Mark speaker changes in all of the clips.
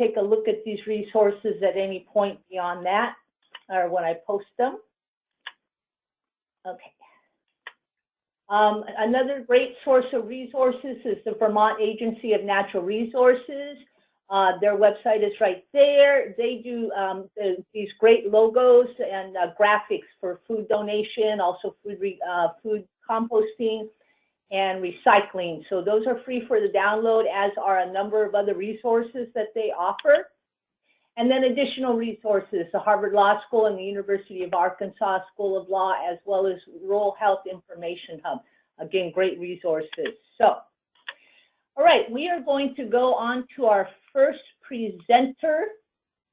Speaker 1: take a look at these resources at any point beyond that, or when I post them. Okay. Another great source of resources is the Vermont Agency of Natural Resources. Their website is right there. They do these great logos and graphics for food donation, also food composting and recycling. So those are free for the download, as are a number of other resources that they offer. And then additional resources, the Harvard Law School and the University of Arkansas School of Law, as well as Rural Health Information Hub. Again, great resources. So, all right, we are going to go on to our first presenter,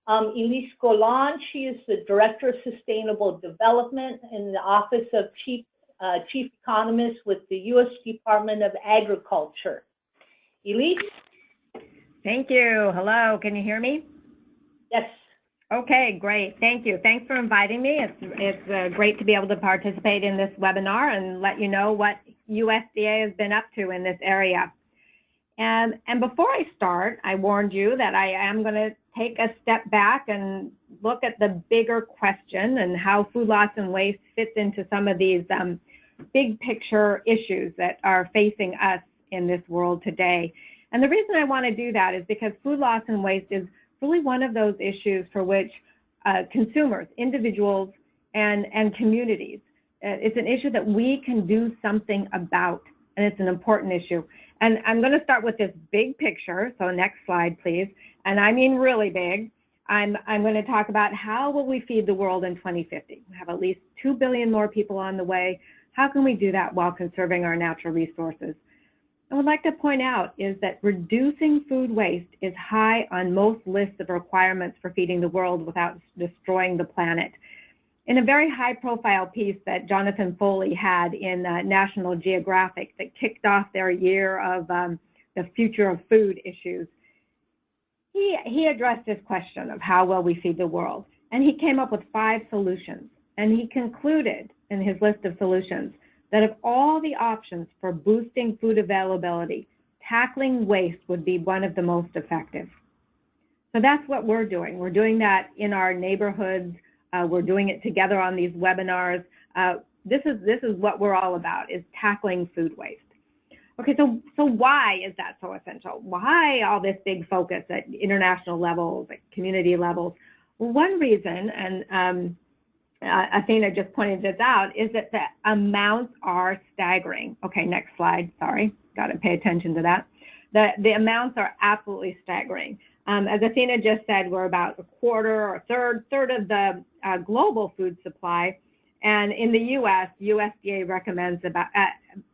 Speaker 1: Elise Golan. She is the Director of Sustainable Development in the Office of Chief Economist with the U.S. Department of Agriculture. Elise?
Speaker 2: Thank you. Hello, can you hear me?
Speaker 1: Yes.
Speaker 2: Okay, great. Thank you. Thanks for inviting me. It's great to be able to participate in this webinar and let you know what USDA has been up to in this area. And before I start, I warned you that I am going to take a step back and look at the bigger question and how food loss and waste fits into some of these big picture issues that are facing us in this world today. And the reason I want to do that is because food loss and waste is really one of those issues for which consumers, individuals, and communities, it's an issue that we can do something about, and it's an important issue. And I'm going to start with this big picture. So next slide, please. And I mean really big. I'm going to talk about how will we feed the world in 2050. We have at least 2 billion more people on the way. How can we do that while conserving our natural resources? I would like to point out is that reducing food waste is high on most lists of requirements for feeding the world without destroying the planet. In a very high-profile piece that Jonathan Foley had in National Geographic that kicked off their year of the future of food issues, he addressed this question of how will we feed the world, and he came up with 5 solutions. And he concluded in his list of solutions that of all the options for boosting food availability, tackling waste would be one of the most effective. So that's what we're doing. We're doing that in our neighborhoods. We're doing it together on these webinars. This is what we're all about, is tackling food waste. Okay, so why is that so essential? Why all this big focus at international levels, at community levels? Well, one reason, and Athena just pointed this out, is that the amounts are staggering. Okay, next slide, sorry, got to pay attention to that. The amounts are absolutely staggering. As Athena just said, we're about a quarter or third of the global food supply. And in the US, USDA recommends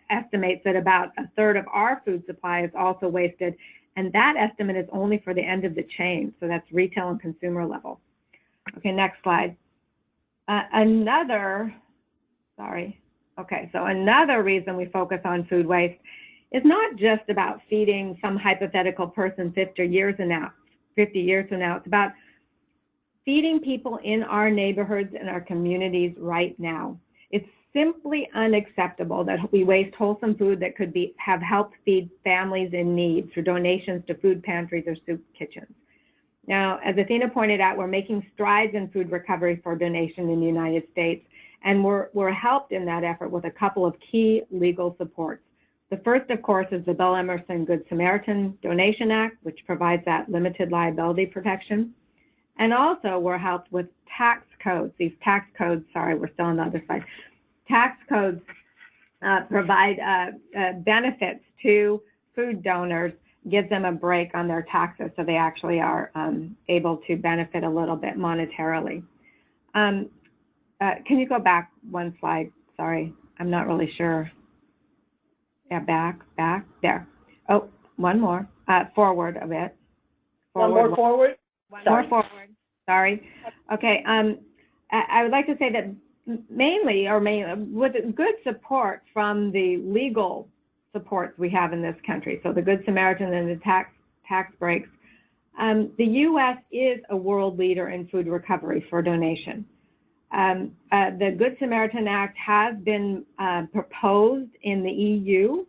Speaker 2: estimates that about a third of our food supply is also wasted. And that estimate is only for the end of the chain. So that's retail and consumer level. Okay, next slide. Another reason we focus on food waste is not just about feeding some hypothetical person 50 years from now. It's about feeding people in our neighborhoods and our communities right now. It's simply unacceptable that we waste wholesome food that could have helped feed families in need through donations to food pantries or soup kitchens. Now, as Athena pointed out, we're making strides in food recovery for donation in the United States, and we're helped in that effort with a couple of key legal supports. The first, of course, is the Bill Emerson Good Samaritan Donation Act, which provides that limited liability protection. And also, we're helped with tax codes. These tax codes, sorry, we're still on the other side. Tax codes provide benefits to food donors, gives them a break on their taxes, so they actually are able to benefit a little bit monetarily. Can you go back one slide? Sorry, I'm not really sure. Yeah, back, there. Oh, one more. Forward a bit.
Speaker 1: One more forward?
Speaker 2: More forward. Sorry. Okay. I would like to say that mainly with good support from the legal supports we have in this country, so the Good Samaritan and the tax breaks, the U.S. is a world leader in food recovery for donation. The Good Samaritan Act has been proposed in the EU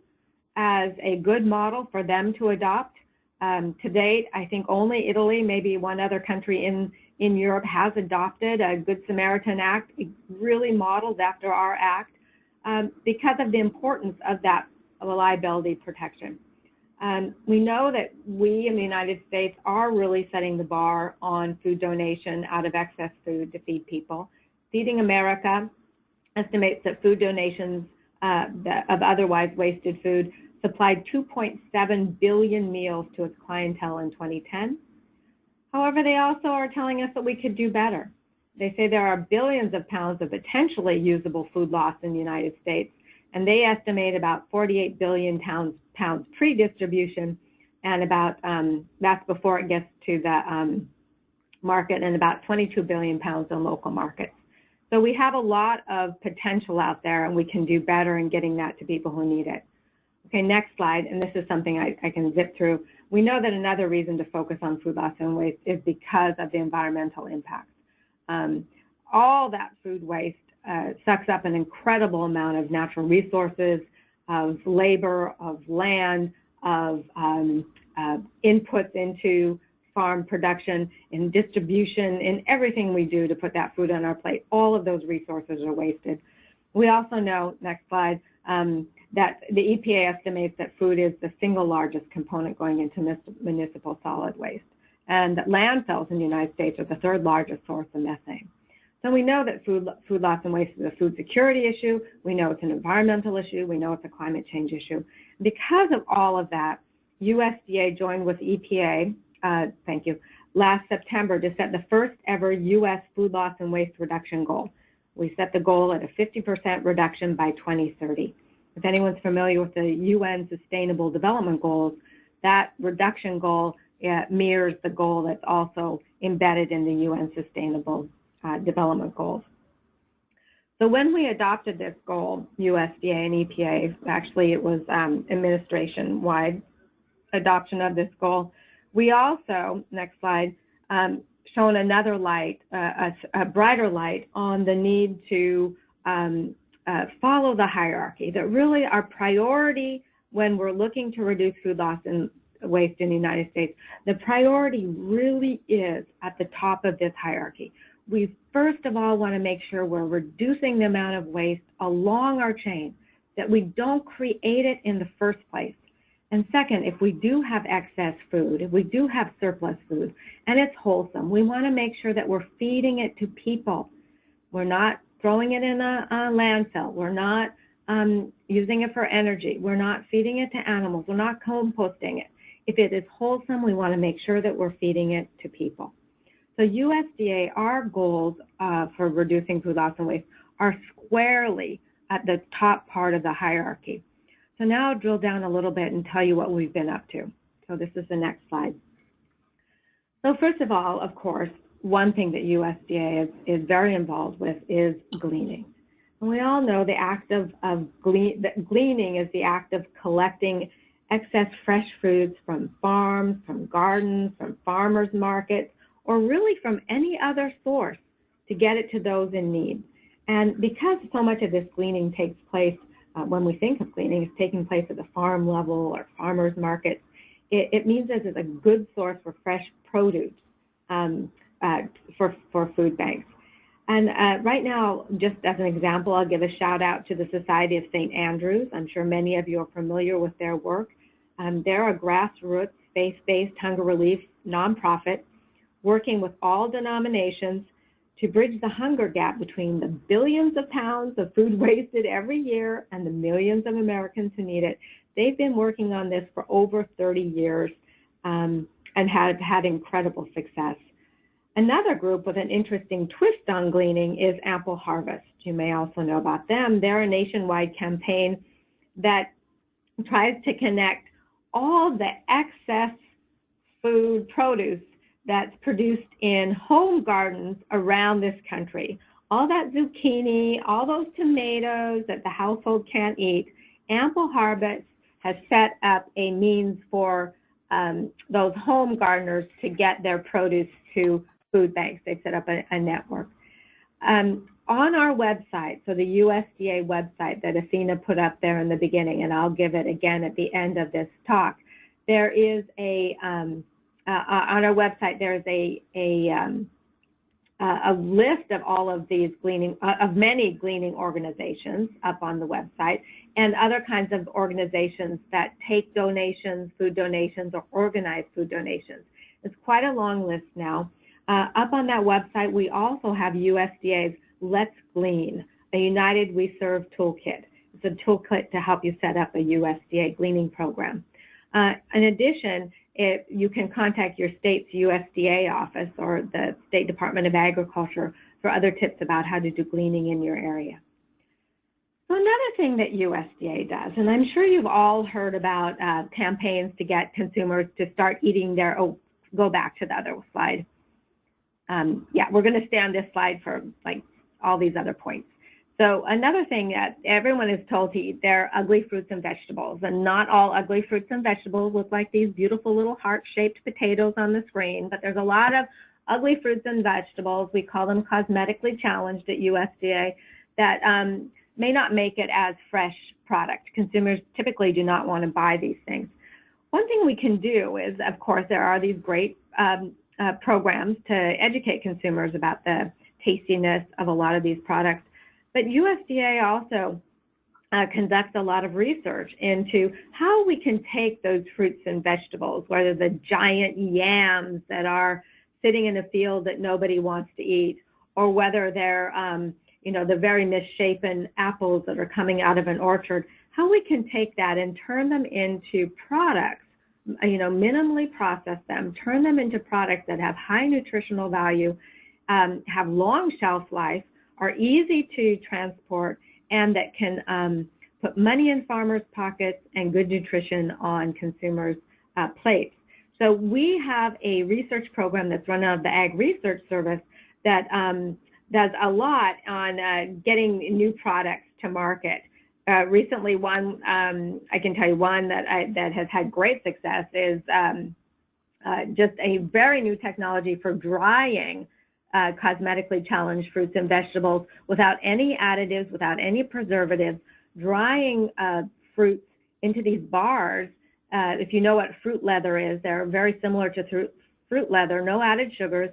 Speaker 2: as a good model for them to adopt. To date, I think only Italy, maybe one other country in Europe, has adopted a Good Samaritan Act. It really models after our act because of the importance of that liability protection. We know that we in the United States are really setting the bar on food donation out of excess food to feed people. Feeding America estimates that food donations of otherwise wasted food supplied 2.7 billion meals to its clientele in 2010. However, they also are telling us that we could do better. They say there are billions of pounds of potentially usable food loss in the United States, and they estimate about 48 billion pounds pre-distribution, and about that's before it gets to the market, and about 22 billion pounds in local markets. So we have a lot of potential out there, and we can do better in getting that to people who need it. Okay, next slide, and this is something I can zip through. We know that another reason to focus on food loss and waste is because of the environmental impacts. All that food waste sucks up an incredible amount of natural resources, of labor, of land, of inputs into farm production, in distribution, in everything we do to put that food on our plate. All of those resources are wasted. We also know, next slide, that the EPA estimates that food is the single largest component going into municipal solid waste, and that landfills in the United States are the third largest source of methane. So we know that food loss and waste is a food security issue. We know it's an environmental issue. We know it's a climate change issue. Because of all of that, USDA joined with EPA, thank you, last September to set the first ever U.S. food loss and waste reduction goal. We set the goal at a 50% reduction by 2030. If anyone's familiar with the UN Sustainable Development Goals, that reduction goal mirrors the goal that's also embedded in the UN Sustainable Development Goals. So when we adopted this goal, USDA and EPA, actually it was administration-wide adoption of this goal, we also, next slide, shone another light, a brighter light on the need to follow the hierarchy, that really our priority when we're looking to reduce food loss and waste in the United States, the priority really is at the top of this hierarchy. We first of all want to make sure we're reducing the amount of waste along our chain, that we don't create it in the first place. And second, if we do have excess food, if we do have surplus food, and it's wholesome, we want to make sure that we're feeding it to people. We're not throwing it in a landfill. We're not using it for energy. We're not feeding it to animals. We're not composting it. If it is wholesome, we want to make sure that we're feeding it to people. So USDA, our goals for reducing food loss and waste are squarely at the top part of the hierarchy. So now I'll drill down a little bit and tell you what we've been up to. So this is the next slide. So first of all, of course, one thing that USDA is very involved with is gleaning. And we all know the act of gleaning is the act of collecting excess fresh foods from farms, from gardens, from farmers markets, or really from any other source to get it to those in need. And because so much of this gleaning takes place, when we think of gleaning, it's taking place at the farm level or farmers markets, it means that it's a good source for fresh produce for food banks. And right now, just as an example, I'll give a shout out to the Society of St. Andrews. I'm sure many of you are familiar with their work. They're a grassroots, faith-based hunger relief nonprofit working with all denominations to bridge the hunger gap between the billions of pounds of food wasted every year and the millions of Americans who need it. They've been working on this for over 30 years and have had incredible success. Another group with an interesting twist on gleaning is Ample Harvest. You may also know about them. They're a nationwide campaign that tries to connect all the excess food produce that's produced in home gardens around this country. All that zucchini, all those tomatoes that the household can't eat, Ample Harvest has set up a means for those home gardeners to get their produce to food banks. They've set up a network. On our website, so the USDA website that Athena put up there in the beginning, and I'll give it again at the end of this talk, there is on our website, there's a list of all of these of many gleaning organizations up on the website, and other kinds of organizations that take donations, food donations, or organize food donations. It's quite a long list now. Up on that website, we also have USDA's Let's Glean, a United We Serve toolkit. It's a toolkit to help you set up a USDA gleaning program. In addition, you can contact your state's USDA office or the State Department of Agriculture for other tips about how to do gleaning in your area. So another thing that USDA does, and I'm sure you've all heard about campaigns to get consumers to start eating their, go back to the other slide. Yeah, we're going to stay on this slide for like all these other points. So another thing that everyone is told to eat their ugly fruits and vegetables, and not all ugly fruits and vegetables look like these beautiful little heart-shaped potatoes on the screen, but there's a lot of ugly fruits and vegetables, we call them cosmetically challenged at USDA, that may not make it as fresh product. Consumers typically do not want to buy these things. One thing we can do is, of course, there are these great programs to educate consumers about the tastiness of a lot of these products. But USDA also conducts a lot of research into how we can take those fruits and vegetables, whether the giant yams that are sitting in a field that nobody wants to eat, or whether they're, the very misshapen apples that are coming out of an orchard, how we can take that and turn them into products, minimally process them, turn them into products that have high nutritional value, have long shelf life, are easy to transport, and that can put money in farmers' pockets and good nutrition on consumers' plates. So we have a research program that's run out of the Ag Research Service that does a lot on getting new products to market. Recently, one, I can tell you one that has had great success is just a very new technology for drying cosmetically challenged fruits and vegetables without any additives, without any preservatives, drying fruits into these bars. If you know what fruit leather is, they're very similar to fruit leather, no added sugars.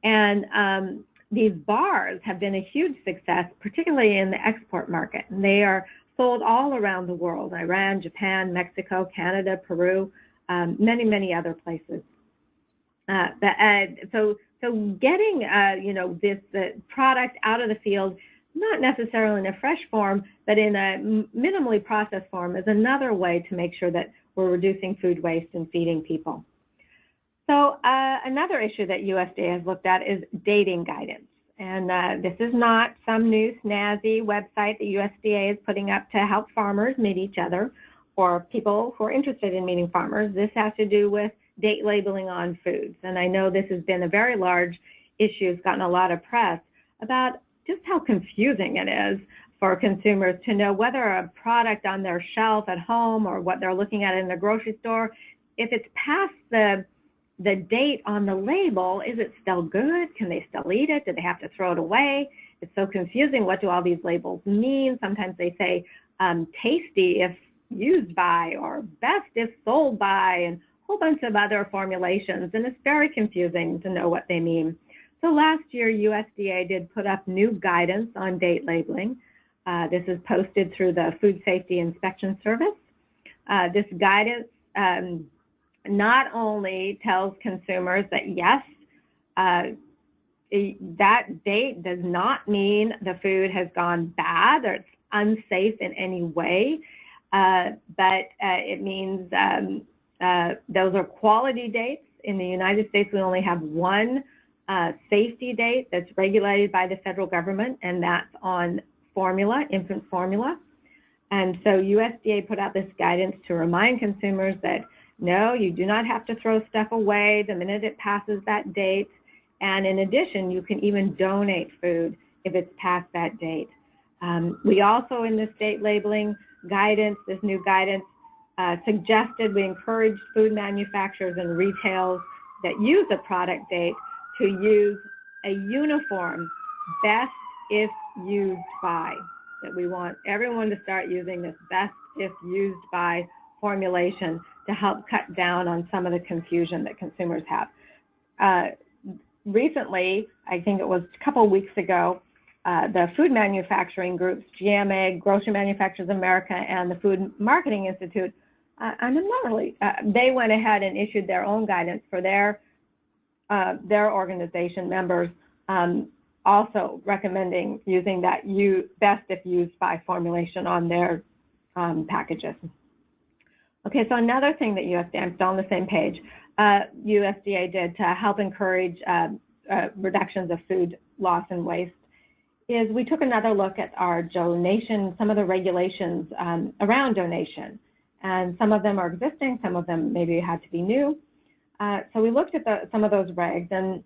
Speaker 2: And these bars have been a huge success, particularly in the export market. And they are sold all around the world: Iran, Japan, Mexico, Canada, Peru, many, many other places. So getting, this product out of the field, not necessarily in a fresh form, but in a minimally processed form, is another way to make sure that we're reducing food waste and feeding people. So another issue that USDA has looked at is dating guidance. And this is not some new snazzy website that USDA is putting up to help farmers meet each other or people who are interested in meeting farmers. This has to do with date labeling on foods. And I know this has been a very large issue. It's gotten a lot of press about just how confusing it is for consumers to know whether a product on their shelf at home or what they're looking at in the grocery store, if it's past the date on the label, is it still good? Can they still eat it? Do they have to throw it away? It's so confusing. What do all these labels mean? Sometimes they say tasty if used by, or best if sold by, and a whole bunch of other formulations, and it's very confusing to know what they mean. So last year, USDA did put up new guidance on date labeling. This is posted through the Food Safety Inspection Service. This guidance not only tells consumers that yes, that date does not mean the food has gone bad or it's unsafe in any way, but it means those are quality dates. In the United States, we only have one safety date that's regulated by the federal government, and that's on formula, infant formula. And so USDA put out this guidance to remind consumers that no, you do not have to throw stuff away the minute it passes that date. And in addition, you can even donate food if it's past that date. We also, in this date labeling guidance, this new guidance, suggested we encourage food manufacturers and retailers that use a product date to use a uniform best if used by, that we want everyone to start using this best if used by formulation to help cut down on some of the confusion that consumers have. Recently, I think it was a couple of weeks ago, the food manufacturing groups, GMA, Grocery Manufacturers of America, and the Food Marketing Institute, they went ahead and issued their own guidance for their organization members, also recommending using that best if used by formulation on their packages. Okay, so another thing that USDA, I'm still on the same page, USDA did to help encourage reductions of food loss and waste is we took another look at our donation, some of the regulations around donation. And some of them are existing, some of them maybe had to be new. So we looked at some of those regs, and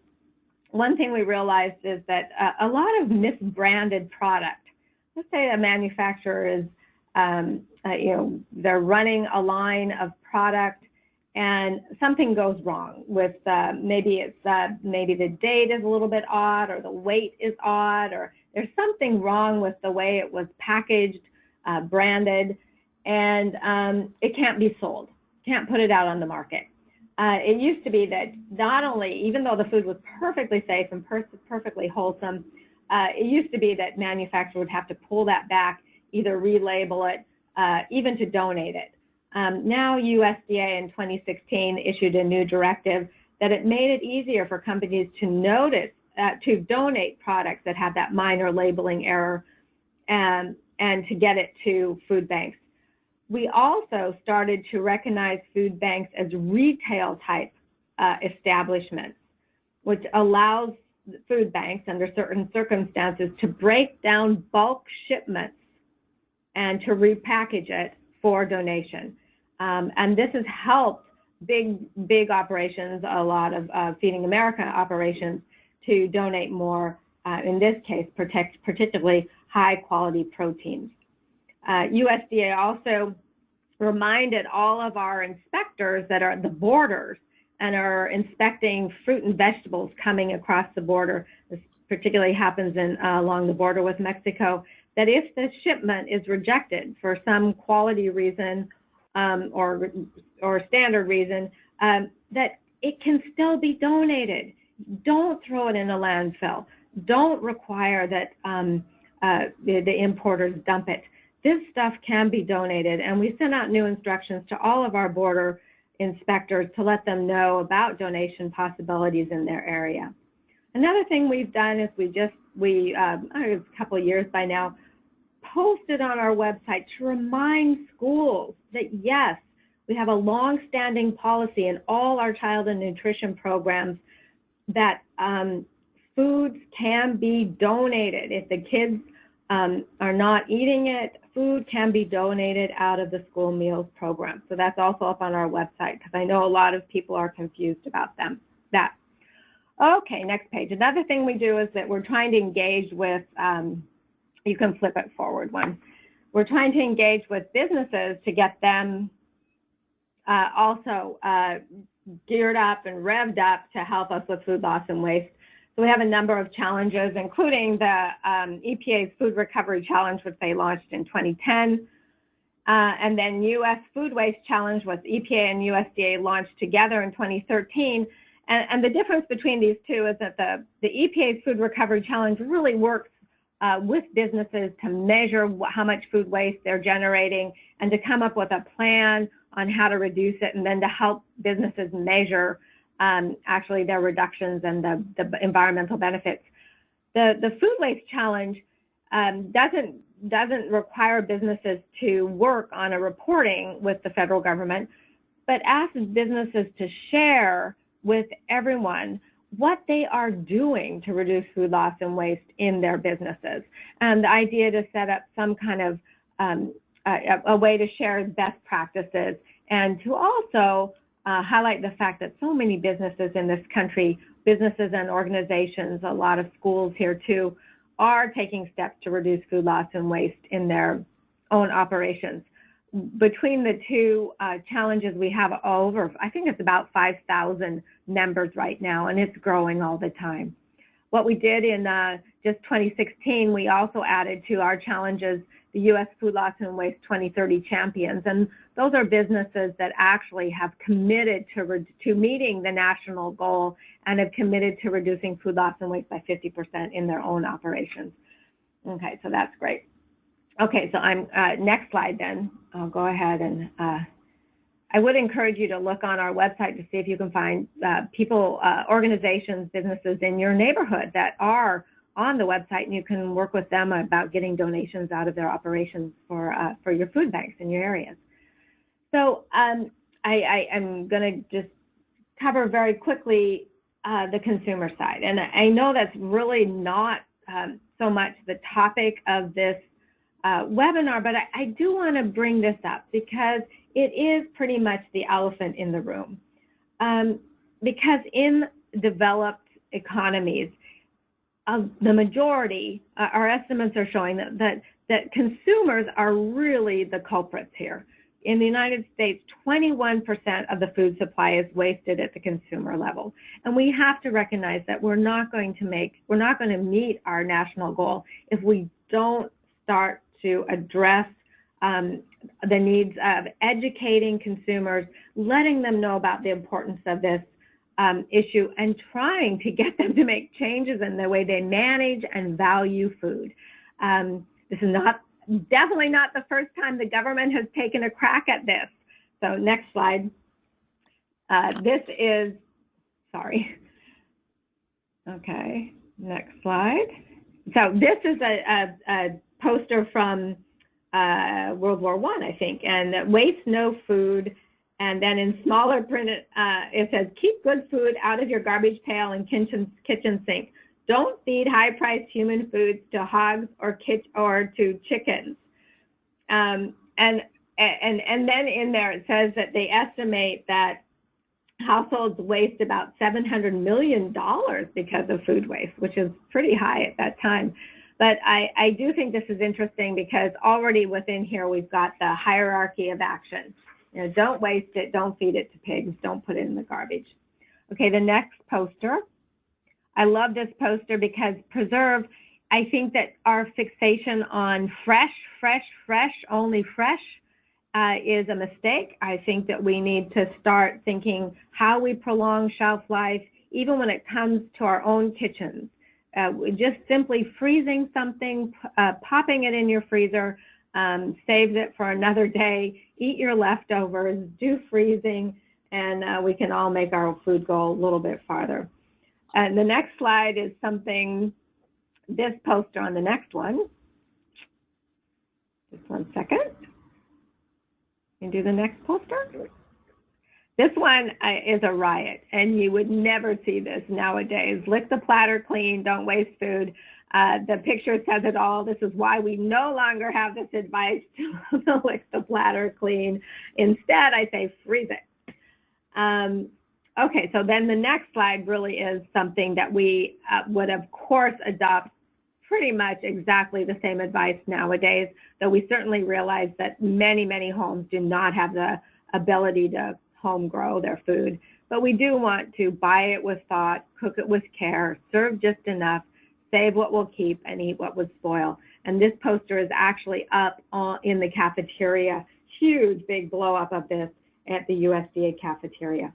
Speaker 2: one thing we realized is that a lot of misbranded product, let's say a manufacturer is, they're running a line of product and something goes wrong with maybe the date is a little bit odd, or the weight is odd, or there's something wrong with the way it was packaged, branded, and it can't be sold, can't put it out on the market. It used to be that not only, even though the food was perfectly safe and perfectly wholesome, it used to be that manufacturers would have to pull that back, either relabel it, even to donate it. Now USDA in 2016 issued a new directive that it made it easier for companies to donate products that have that minor labeling error and to get it to food banks. We also started to recognize food banks as retail type establishments, which allows food banks under certain circumstances to break down bulk shipments and to repackage it for donation. And this has helped big operations, a lot of Feeding America operations, to donate more, in this case, particularly high quality proteins. USDA also reminded all of our inspectors that are at the borders and are inspecting fruit and vegetables coming across the border. This particularly happens along the border with Mexico, that if the shipment is rejected for some quality reason or standard reason, that it can still be donated. Don't throw it in a landfill. Don't require that the importers dump it. This stuff can be donated, and we sent out new instructions to all of our border inspectors to let them know about donation possibilities in their area. Another thing we've done is a couple of years by now, posted on our website to remind schools that yes, we have a long-standing policy in all our child and nutrition programs that foods can be donated. If the kids are not eating it, food can be donated out of the school meals program. So that's also up on our website, because I know a lot of people are confused about that. Okay, next page. Another thing we do is that we're trying to engage with, you can flip it forward one. We're trying to engage with businesses to get them also geared up and revved up to help us with food loss and waste. So we have a number of challenges, including the EPA's Food Recovery Challenge, which they launched in 2010. And then U.S. Food Waste Challenge, which EPA and USDA launched together in 2013. And the difference between these two is that the EPA's Food Recovery Challenge really works with businesses to measure how much food waste they're generating and to come up with a plan on how to reduce it, and then to help businesses measure actually their reductions and the environmental benefits. The Food Waste Challenge doesn't require businesses to work on a reporting with the federal government, but asks businesses to share with everyone what they are doing to reduce food loss and waste in their businesses. And the idea to set up some kind of a way to share best practices, and to also highlight the fact that so many businesses in this country, businesses and organizations, a lot of schools here too, are taking steps to reduce food loss and waste in their own operations. Between the two challenges, we have over, I think it's about 5,000 members right now, and it's growing all the time. What we did in just 2016, we also added to our challenges the U.S. Food Loss and Waste 2030 Champions. And those are businesses that actually have committed to meeting the national goal and have committed to reducing food loss and waste by 50% in their own operations. Okay, so that's great. Okay, so I'm next slide then. I'll go ahead and I would encourage you to look on our website to see if you can find people, organizations, businesses in your neighborhood that are on the website, and you can work with them about getting donations out of their operations for your food banks in your areas. So I am going to just cover very quickly the consumer side, and I know that's really not so much the topic of this webinar, but I do want to bring this up because it is pretty much the elephant in the room. Because in developed economies, the majority, our estimates are showing that consumers are really the culprits here. In the United States, 21% of the food supply is wasted at the consumer level. And we have to recognize that we're not going to meet our national goal if we don't start to address the needs of educating consumers, letting them know about the importance of this issue, and trying to get them to make changes in the way they manage and value food. This is definitely not the first time the government has taken a crack at this. So next slide. This is, sorry. Okay, next slide. So this is a poster from World War I, I think, and waste no food. And then in smaller print, it says, keep good food out of your garbage pail and kitchen sink. Don't feed high-priced human foods to hogs or to chickens. And then in there it says that they estimate that households waste about $700 million because of food waste, which is pretty high at that time. But I do think this is interesting because already within here we've got the hierarchy of action. You know, don't waste it, don't feed it to pigs, don't put it in the garbage. Okay, the next poster. I love this poster because preserve, I think that our fixation on fresh, only fresh is a mistake. I think that we need to start thinking how we prolong shelf life, even when it comes to our own kitchens. Just simply freezing something, popping it in your freezer, saves it for another day, eat your leftovers, do freezing, and we can all make our food go a little bit farther. And the next slide is something, this poster on the next one. Just 1 second. Can you do the next poster? This one is a riot, and you would never see this nowadays. Lick the platter clean, don't waste food. The picture says it all. This is why we no longer have this advice to lick the platter clean. Instead, I say freeze it. Okay, so then the next slide really is something that we would, of course, adopt pretty much exactly the same advice nowadays, though we certainly realize that many, many homes do not have the ability to home grow their food. But we do want to buy it with thought, cook it with care, serve just enough, save what we'll keep, and eat what would spoil. And this poster is actually up in the cafeteria. Huge, big blow up of this at the USDA cafeteria.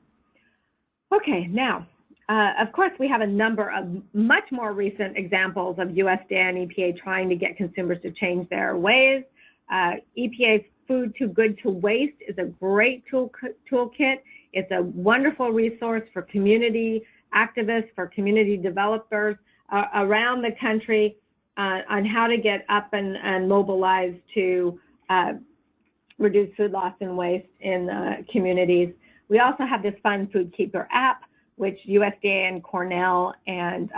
Speaker 2: Okay, now, of course, we have a number of much more recent examples of USDA and EPA trying to get consumers to change their ways. EPA's Food Too Good to Waste is a great toolkit. It's a wonderful resource for community activists, for community developers around the country on how to get up and mobilize to reduce food loss and waste in communities. We also have this Fun Food Keeper app, which USDA and Cornell and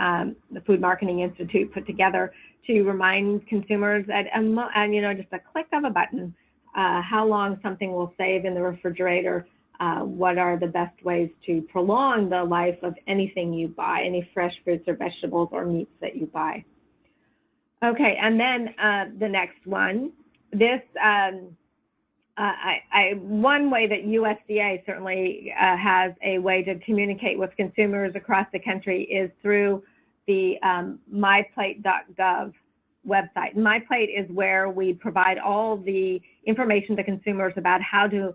Speaker 2: the Food Marketing Institute put together to remind consumers at just a click of a button how long something will save in the refrigerator, what are the best ways to prolong the life of anything you buy, any fresh fruits or vegetables or meats that you buy. Okay, and then the next one, this one way that USDA certainly has a way to communicate with consumers across the country is through the MyPlate.gov website. MyPlate is where we provide all the information to consumers about how to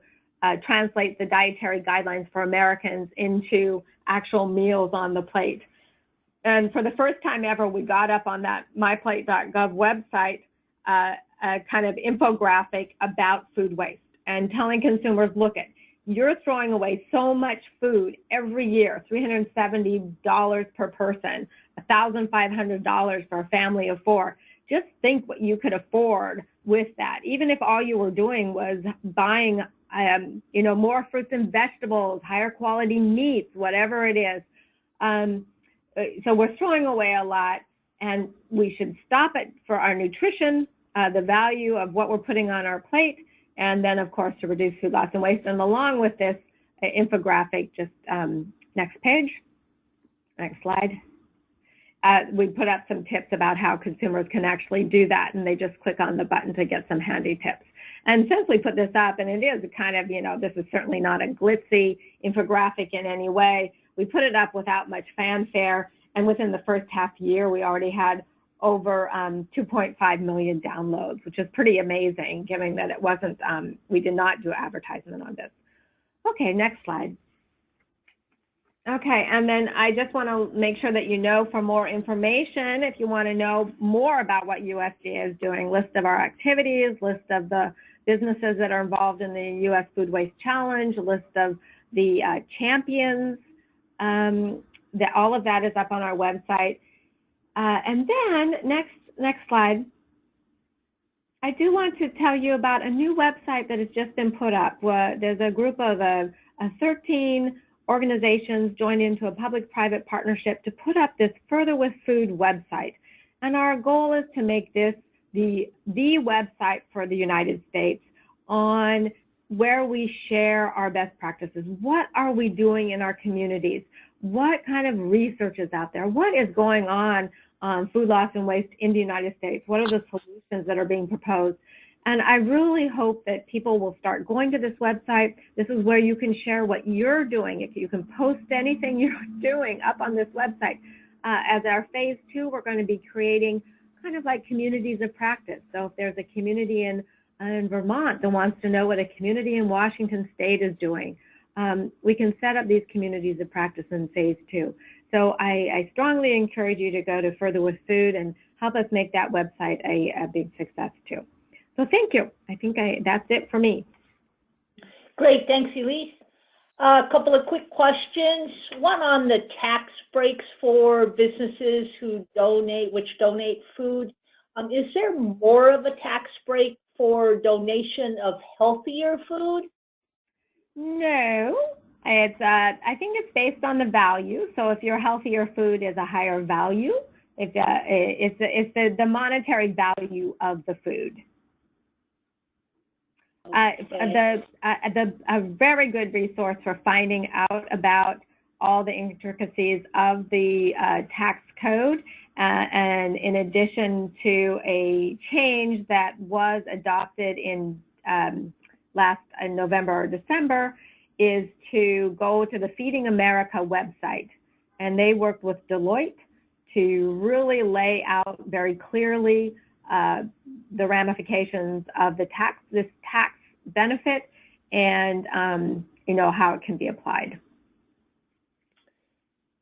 Speaker 2: translate the dietary guidelines for Americans into actual meals on the plate. And for the first time ever, we got up on that myplate.gov website a kind of infographic about food waste and telling consumers, look, you're throwing away so much food every year, $370 per person, $1,500 for a family of 4. Just think what you could afford with that, even if all you were doing was buying more fruits and vegetables, higher quality meats, whatever it is. So we're throwing away a lot, and we should stop it for our nutrition, the value of what we're putting on our plate, and then, of course, to reduce food loss and waste. And along with this infographic, just next page, next slide, we put up some tips about how consumers can actually do that, and they just click on the button to get some handy tips. And since we put this up, and it is kind of, this is certainly not a glitzy infographic in any way, we put it up without much fanfare, and within the first half year, we already had over 2.5 million downloads, which is pretty amazing, given that it wasn't, we did not do advertisement on this. Okay, next slide. Okay, and then I just want to make sure that you know, for more information, if you want to know more about what USDA is doing, list of our activities, list of the businesses that are involved in the U.S. Food Waste Challenge, list of the champions, all of that is up on our website. And then next slide, I do want to tell you about a new website that has just been put up. There's a group of 13 organizations joined into a public-private partnership to put up this Further with Food website. And our goal is to make this the website for the United States on where we share our best practices. What are we doing in our communities? What kind of research is out there? What is going on food loss and waste in the United States? What are the solutions that are being proposed? And I really hope that people will start going to this website. This is where you can share what you're doing. If you can post anything you're doing up on this website. As our phase 2, we're going to be creating kind of like communities of practice. So if there's a community in Vermont that wants to know what a community in Washington State is doing, we can set up these communities of practice in phase 2. So I strongly encourage you to go to Further with Food and help us make that website a big success too. So thank you. I think that's it for me.
Speaker 1: Great, thanks, Elise. A couple of quick questions. One on the tax breaks for businesses who donate food. Is there more of a tax break for donation of healthier food?
Speaker 2: No, I think it's based on the value. So if your healthier food is a higher value, it's the monetary value of the food. A very good resource for finding out about all the intricacies of the tax code, and in addition to a change that was adopted in last November or December, is to go to the Feeding America website, and they worked with Deloitte to really lay out very clearly the ramifications of this tax benefit and how it can be applied.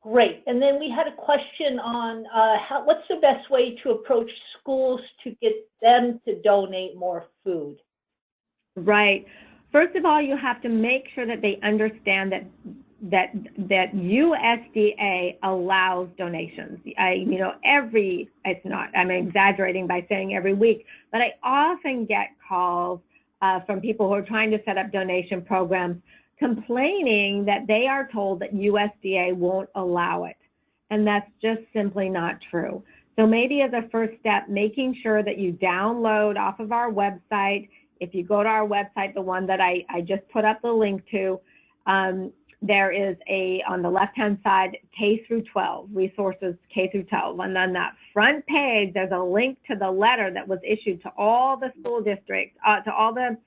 Speaker 1: Great. And then we had a question on what's the best way to approach schools to get them to donate more food? Right.
Speaker 2: First of all, you have to make sure that they understand that USDA allows donations. I'm exaggerating by saying every week, but I often get calls from people who are trying to set up donation programs complaining that they are told that USDA won't allow it. And that's just simply not true. So maybe as a first step, making sure that you download off of our website. If you go to our website, the one that I just put up the link to, there is on the left-hand side, K through 12, resources K through 12. And on that front page, there's a link to the letter that was issued to all the school districts, to all the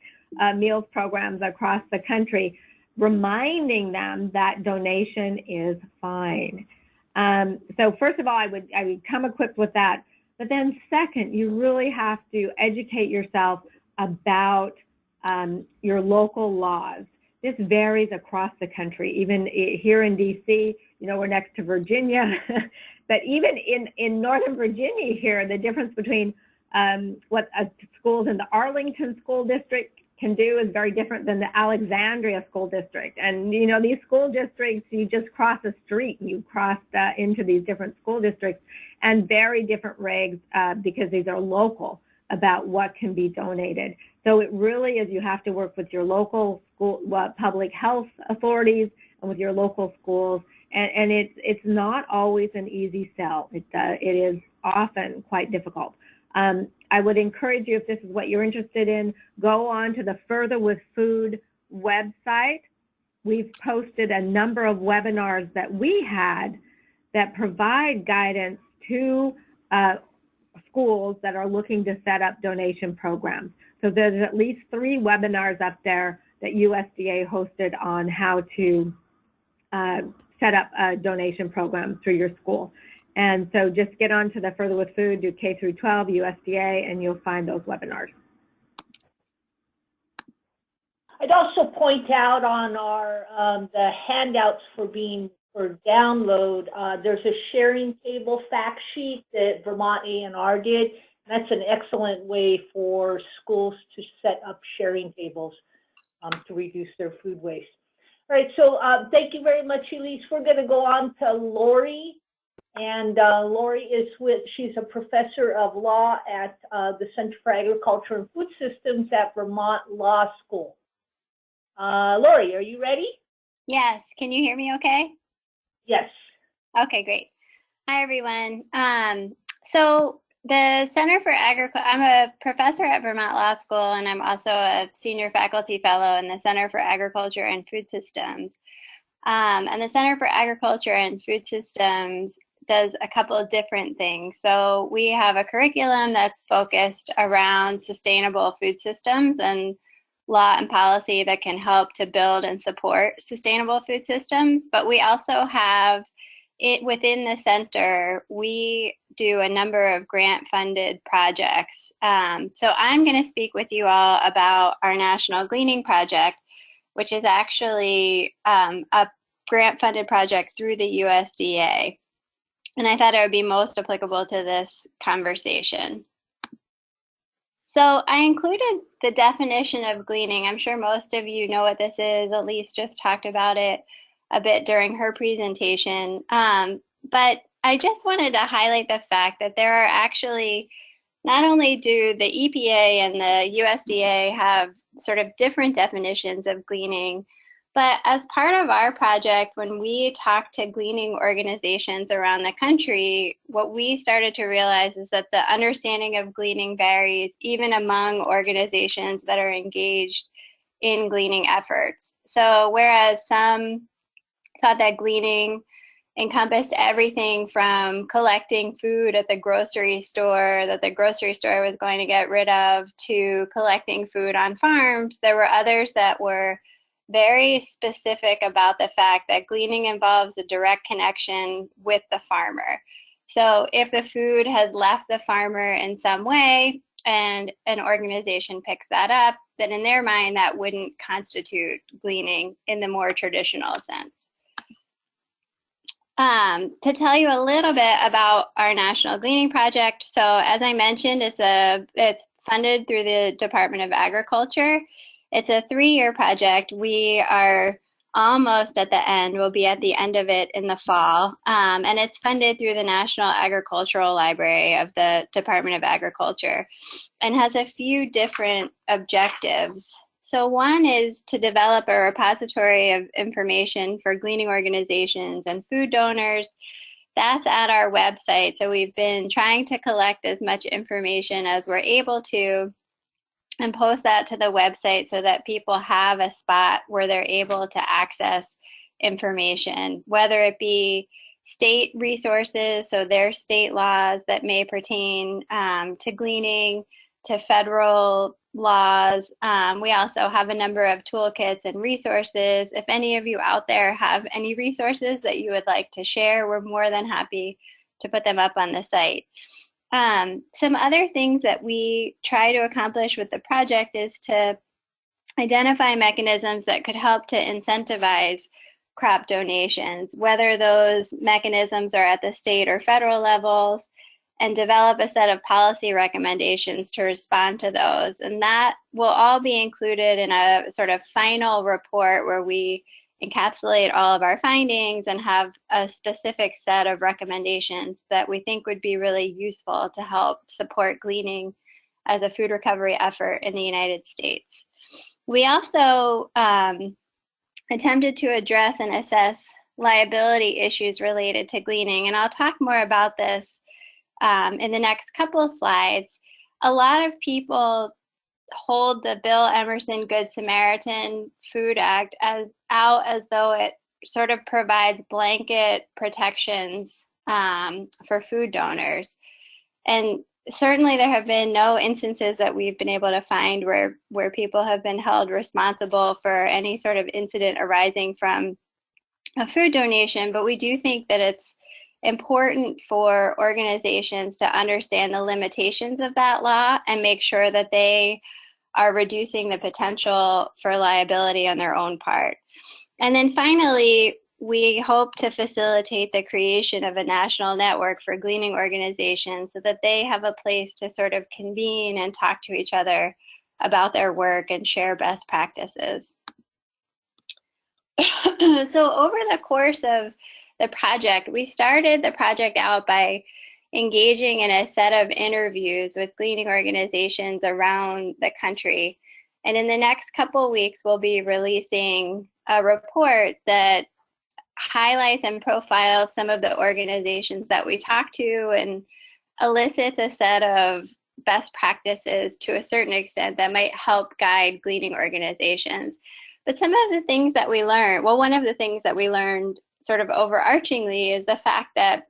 Speaker 2: meals programs across the country, reminding them that donation is fine. So first of all, I would come equipped with that. But then second, you really have to educate yourself about your local laws. This varies across the country. Even here in DC, you know, we're next to Virginia, but even in Northern Virginia here, the difference between what schools in the Arlington School District can do is very different than the Alexandria School District. And, you know, these school districts, you just cross a street and you cross into these different school districts, and very different regs because these are local about what can be donated. So it really is, you have to work with your local school, public health authorities and with your local schools. And it's not always an easy sell. It is often quite difficult. I would encourage you, if this is what you're interested in, go on to the Further with Food website. We've posted a number of webinars that we had that provide guidance to schools that are looking to set up donation programs. So there's at least 3 webinars up there that USDA hosted on how to set up a donation program through your school. And so just get on to the Further with Food, do K through 12, USDA, and you'll find those webinars.
Speaker 1: I'd also point out on our the handouts for download, there's a sharing table fact sheet that Vermont A&R did. That's an excellent way for schools to set up sharing tables to reduce their food waste. All right, so thank you very much, Elise. We're going to go on to Lori. And Lori is she's a professor of law at the Center for Agriculture and Food Systems at Vermont Law School. Lori, are you ready?
Speaker 3: Yes. Can you hear me okay?
Speaker 1: Yes.
Speaker 3: Okay, great. Hi, everyone. So the Center for Agriculture, I'm a professor at Vermont Law School, and I'm also a senior faculty fellow in the Center for Agriculture and Food Systems. And the Center for Agriculture and Food Systems does a couple of different things. So we have a curriculum that's focused around sustainable food systems and law and policy that can help to build and support sustainable food systems. But we also have it within the center, we do a number of grant-funded projects. So I'm going to speak with you all about our National Gleaning Project, which is actually a grant-funded project through the USDA. And I thought it would be most applicable to this conversation. So I included the definition of gleaning. I'm sure most of you know what this is. Elise just talked about it a bit during her presentation. But I just wanted to highlight the fact that there are actually, not only do the EPA and the USDA have sort of different definitions of gleaning, but as part of our project, when we talked to gleaning organizations around the country, what we started to realize is that the understanding of gleaning varies even among organizations that are engaged in gleaning efforts. So whereas some thought that gleaning encompassed everything from collecting food at the grocery store that the grocery store was going to get rid of to collecting food on farms, there were others that were very specific about the fact that gleaning involves a direct connection with the farmer. So if the food has left the farmer in some way and an organization picks that up, then in their mind that wouldn't constitute gleaning in the more traditional sense. To tell you a little bit about our National Gleaning Project, so as I mentioned, it's funded through the Department of Agriculture. It's a 3-year project. We are almost at the end. We'll be at the end of it in the fall. And it's funded through the National Agricultural Library of the Department of Agriculture and has a few different objectives. So one is to develop a repository of information for gleaning organizations and food donors. That's at our website. So we've been trying to collect as much information as we're able to and post that to the website so that people have a spot where they're able to access information, whether it be state resources, so their state laws that may pertain to gleaning, to federal laws. We also have a number of toolkits and resources. If any of you out there have any resources that you would like to share, we're more than happy to put them up on the site. Some other things that we try to accomplish with the project is to identify mechanisms that could help to incentivize crop donations, whether those mechanisms are at the state or federal levels, and develop a set of policy recommendations to respond to those. And that will all be included in a sort of final report where we encapsulate all of our findings and have a specific set of recommendations that we think would be really useful to help support gleaning as a food recovery effort in the United States. We also attempted to address and assess liability issues related to gleaning, and I'll talk more about this in the next couple slides. A lot of people hold the Bill Emerson Good Samaritan Food Act as though it sort of provides blanket protections for food donors. And certainly there have been no instances that we've been able to find where people have been held responsible for any sort of incident arising from a food donation, but we do think that it's important for organizations to understand the limitations of that law and make sure that they are reducing the potential for liability on their own part. And then finally, we hope to facilitate the creation of a national network for gleaning organizations so that they have a place to sort of convene and talk to each other about their work and share best practices. So over the course of the project, we started the project out by engaging in a set of interviews with gleaning organizations around the country. And in the next couple weeks, we'll be releasing a report that highlights and profiles some of the organizations that we talk to and elicits a set of best practices to a certain extent that might help guide gleaning organizations. But some of the things that we learned, well, one of the things that we learned sort of overarchingly is the fact that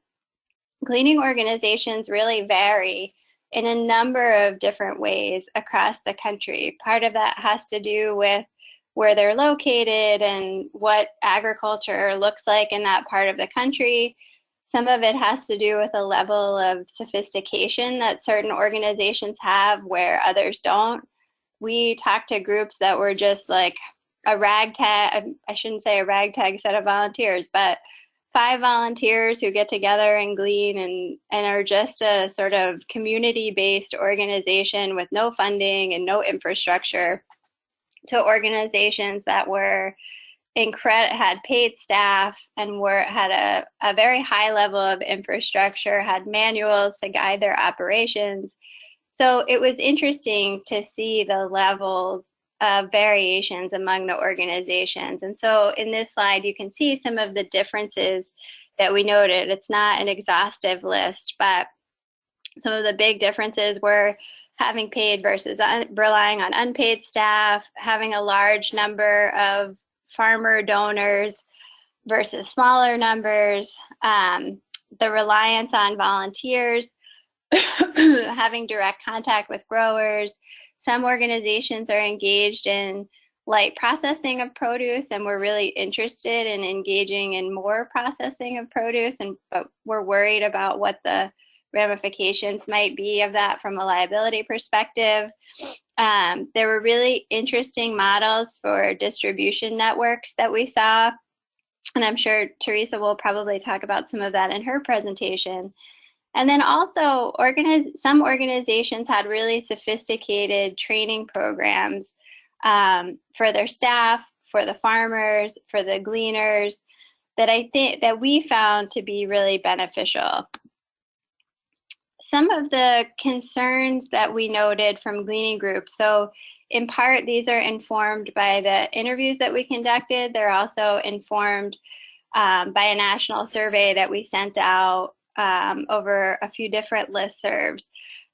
Speaker 3: gleaning organizations really vary in a number of different ways across the country. Part of that has to do with where they're located and what agriculture looks like in that part of the country. Some of it has to do with a level of sophistication that certain organizations have where others don't. We talked to groups that were just like a ragtag, I shouldn't say a ragtag set of volunteers, but 5 volunteers who get together and glean and are just a sort of community-based organization with no funding and no infrastructure, to organizations that were had paid staff and had a very high level of infrastructure, had manuals to guide their operations. So it was interesting to see the levels of variations among the organizations. And so in this slide, you can see some of the differences that we noted. It's not an exhaustive list, but some of the big differences were having paid versus relying on unpaid staff, having a large number of farmer donors versus smaller numbers, the reliance on volunteers, having direct contact with growers. Some organizations are engaged in light processing of produce, and we're really interested in engaging in more processing of produce, but we're worried about what the ramifications might be of that from a liability perspective. There were really interesting models for distribution networks that we saw, and I'm sure Teresa will probably talk about some of that in her presentation. And then also, some organizations had really sophisticated training programs for their staff, for the farmers, for the gleaners, that I think that we found to be really beneficial. Some of the concerns that we noted from gleaning groups, so in part, these are informed by the interviews that we conducted. They're also informed by a national survey that we sent out over a few different listservs.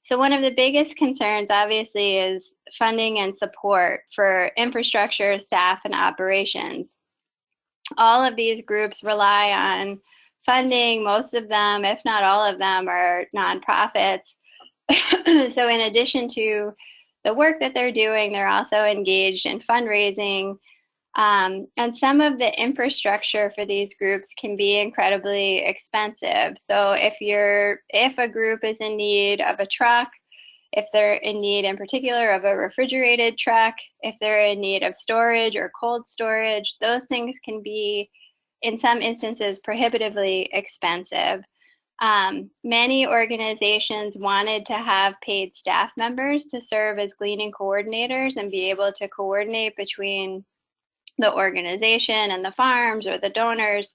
Speaker 3: So one of the biggest concerns, obviously, is funding and support for infrastructure, staff, and operations. All of these groups rely on funding. Most of them, if not all of them, are nonprofits. So in addition to the work that they're doing, they're also engaged in fundraising. And some of the infrastructure for these groups can be incredibly expensive. So if a group is in need of a truck, if they're in need in particular of a refrigerated truck, if they're in need of storage or cold storage, those things can be, in some instances, prohibitively expensive. Many organizations wanted to have paid staff members to serve as gleaning coordinators and be able to coordinate between the organization and the farms or the donors.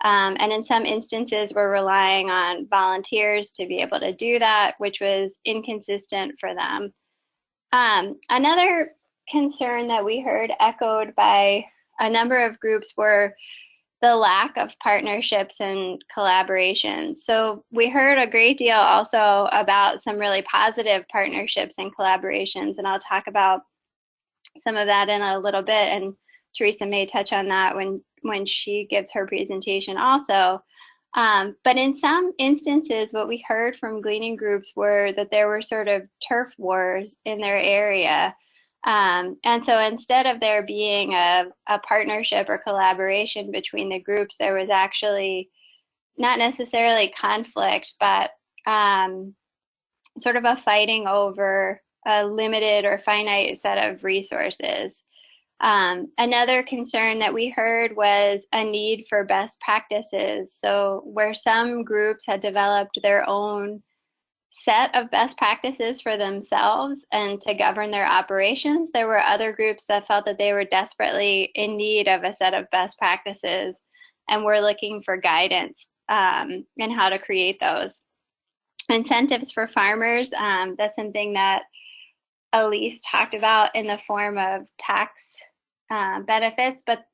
Speaker 3: And in some instances, we're relying on volunteers to be able to do that, which was inconsistent for them. Another concern that we heard echoed by a number of groups were the lack of partnerships and collaborations. So we heard a great deal also about some really positive partnerships and collaborations, and I'll talk about some of that in a little bit, and Teresa may touch on that when she gives her presentation also. But in some instances, what we heard from gleaning groups were that there were sort of turf wars in their area. And so instead of there being a partnership or collaboration between the groups, there was actually not necessarily conflict, but sort of a fighting over a limited or finite set of resources. Another concern that we heard was a need for best practices. So where some groups had developed their own set of best practices for themselves and to govern their operations, there were other groups that felt that they were desperately in need of a set of best practices and were looking for guidance in how to create those. Incentives for farmers, that's something that Elise talked about in the form of tax benefits, but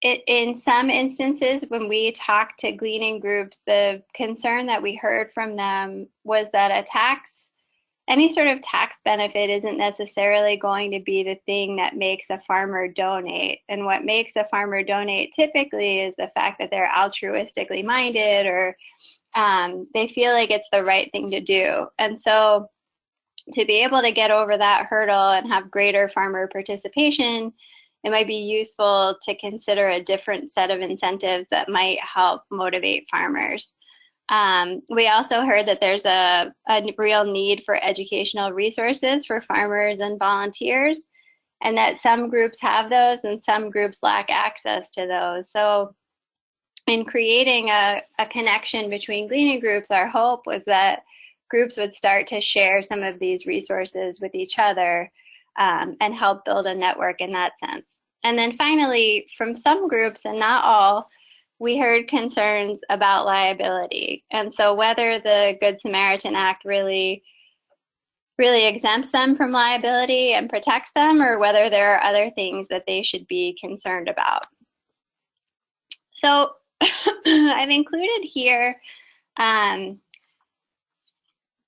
Speaker 3: in some instances, when we talked to gleaning groups, the concern that we heard from them was that any sort of tax benefit isn't necessarily going to be the thing that makes a farmer donate. And what makes a farmer donate typically is the fact that they're altruistically minded, or they feel like it's the right thing to do. And so to be able to get over that hurdle and have greater farmer participation, it might be useful to consider a different set of incentives that might help motivate farmers. We also heard that there's a real need for educational resources for farmers and volunteers, and that some groups have those and some groups lack access to those. So in creating a connection between gleaning groups, our hope was that groups would start to share some of these resources with each other and help build a network in that sense. And then finally, from some groups, and not all, we heard concerns about liability. And so whether the Good Samaritan Act really exempts them from liability and protects them, or whether there are other things that they should be concerned about. So I've included here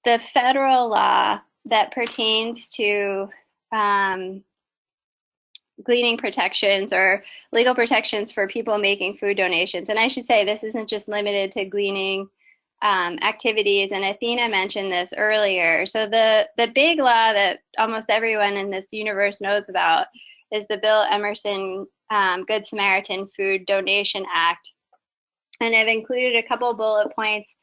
Speaker 3: the federal law that pertains to gleaning protections or legal protections for people making food donations. And I should say this isn't just limited to gleaning activities, and Athena mentioned this earlier. So the big law that almost everyone in this universe knows about is the Bill Emerson Good Samaritan Food Donation Act. And I've included a couple bullet points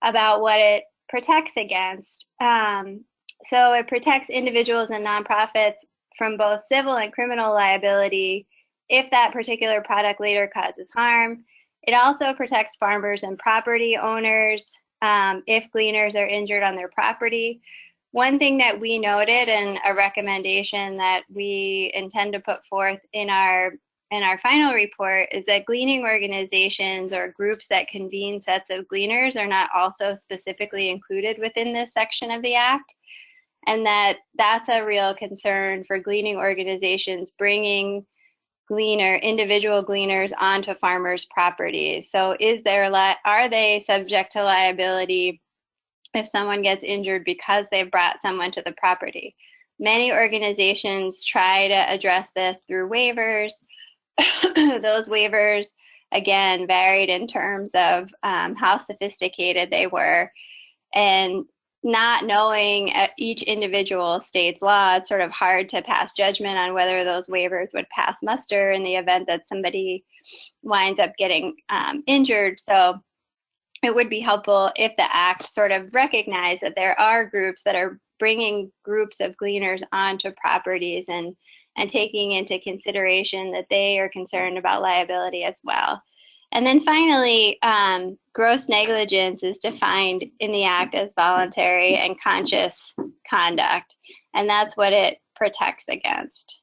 Speaker 3: about what it protects against. So it protects individuals and nonprofits from both civil and criminal liability if that particular product later causes harm. It also protects farmers and property owners if gleaners are injured on their property. One thing that we noted, and a recommendation that we intend to put forth in our final report, is that gleaning organizations or groups that convene sets of gleaners are not also specifically included within this section of the Act. And that's a real concern for gleaning organizations bringing individual gleaners onto farmers' properties. So are they subject to liability if someone gets injured because they've brought someone to the property? Many organizations try to address this through waivers. Those waivers, again, varied in terms of how sophisticated they were. And not knowing each individual state's law, it's sort of hard to pass judgment on whether those waivers would pass muster in the event that somebody winds up getting injured. So it would be helpful if the act sort of recognized that there are groups that are bringing groups of gleaners onto properties and taking into consideration that they are concerned about liability as well. And then finally, gross negligence is defined in the act as voluntary and conscious conduct, and that's what it protects against.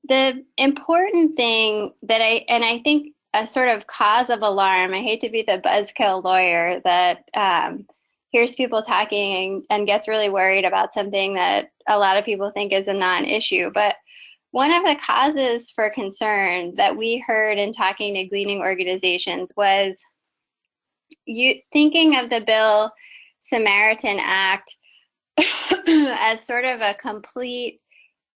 Speaker 3: The important thing that I think a sort of cause of alarm, I hate to be the buzzkill lawyer that hears people talking and gets really worried about something that a lot of people think is a non-issue, but one of the causes for concern that we heard in talking to gleaning organizations was thinking of the Bill Samaritan Act as sort of a complete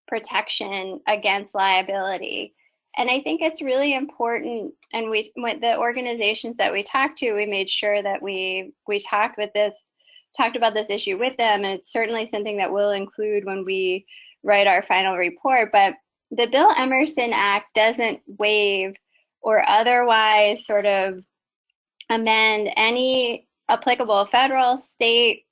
Speaker 3: protection against liability. And I think it's really important, and the organizations that we talked to, we made sure that we talked about this issue with them, and it's certainly something that we'll include when we write our final report. But the Bill Emerson Act doesn't waive or otherwise sort of amend any applicable federal, state,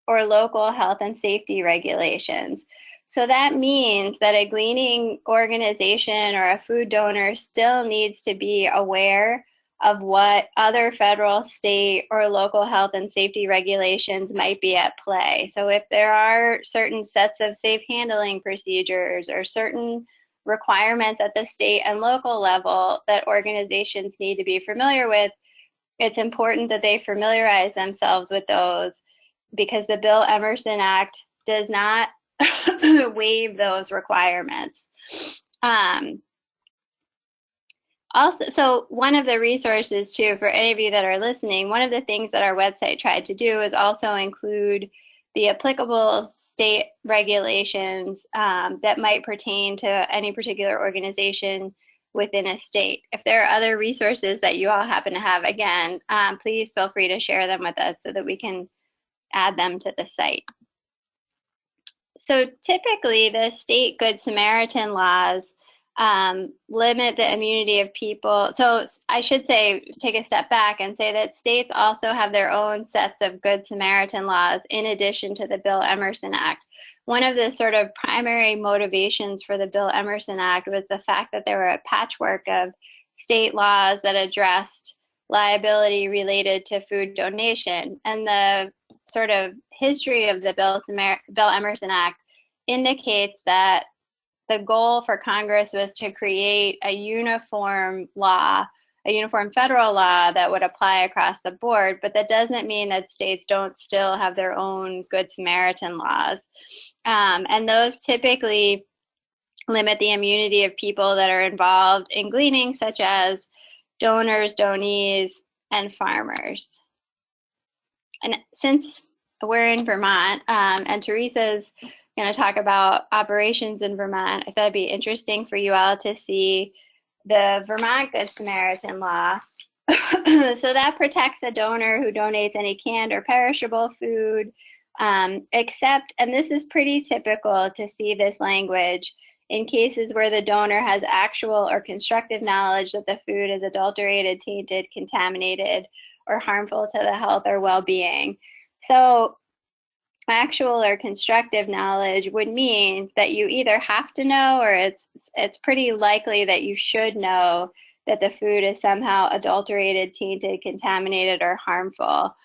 Speaker 3: or local health and safety regulations. So that means that a gleaning organization or a food donor still needs to be aware of what other federal, state, or local health and safety regulations might be at play. So if there are certain sets of safe handling procedures or certain requirements at the state and local level that organizations need to be familiar with, it's important that they familiarize themselves with those, because the Bill Emerson Act does not waive those requirements. Also, so one of the resources too, for any of you that are listening, one of the things that our website tried to do is also include the applicable state regulations that might pertain to any particular organization within a state. If there are other resources that you all happen to have, again, please feel free to share them with us so that we can add them to the site. So typically the state Good Samaritan laws limit the immunity of people. So I should say, take a step back and say that states also have their own sets of Good Samaritan laws in addition to the Bill Emerson Act. One of the sort of primary motivations for the Bill Emerson Act was the fact that there were a patchwork of state laws that addressed liability related to food donation. And the sort of history of the Bill Emerson Act indicates that the goal for Congress was to create a uniform law, a uniform federal law that would apply across the board, but that doesn't mean that states don't still have their own Good Samaritan laws. And those typically limit the immunity of people that are involved in gleaning, such as donors, donees, and farmers. And since we're in Vermont, and Teresa's going to talk about operations in Vermont, I thought it'd be interesting for you all to see the Vermont Good Samaritan law. So that protects a donor who donates any canned or perishable food, except, and this is pretty typical to see this language, in cases where the donor has actual or constructive knowledge that the food is adulterated, tainted, contaminated, or harmful to the health or well-being. So actual or constructive knowledge would mean that you either have to know, or it's pretty likely that you should know that the food is somehow adulterated, tainted, contaminated, or harmful,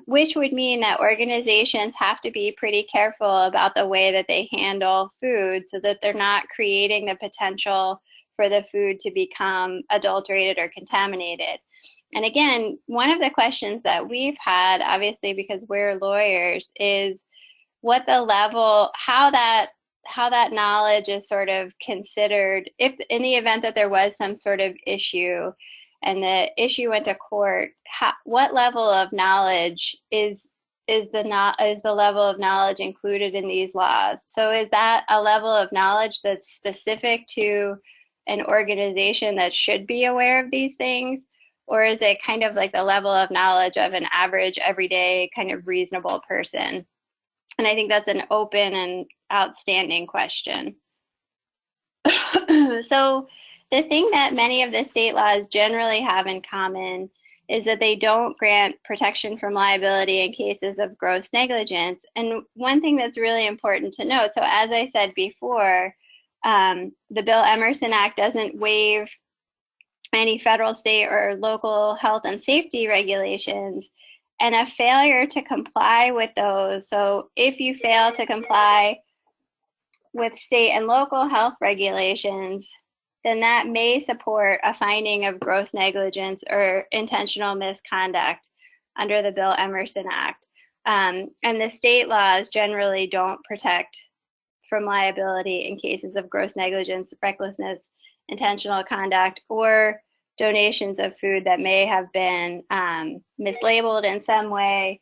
Speaker 3: which would mean that organizations have to be pretty careful about the way that they handle food so that they're not creating the potential for the food to become adulterated or contaminated. And again, one of the questions that we've had, obviously because we're lawyers, is what the level, how that knowledge is sort of considered, if in the event that there was some sort of issue and the issue went to court, what level of knowledge is the level of knowledge included in these laws? So is that a level of knowledge that's specific to an organization that should be aware of these things? or is it kind of like the level of knowledge of an average, everyday, kind of reasonable person? And I think that's an open and outstanding question. So the thing that many of the state laws generally have in common is that they don't grant protection from liability in cases of gross negligence. And one thing that's really important to note, so as I said before, the Bill Emerson Act doesn't waive any federal, state, or local health and safety regulations, and a failure to comply with those. So if you fail to comply with state and local health regulations, then that may support a finding of gross negligence or intentional misconduct under the Bill Emerson Act. And the state laws generally don't protect from liability in cases of gross negligence, recklessness, intentional conduct, or donations of food that may have been mislabeled in some way,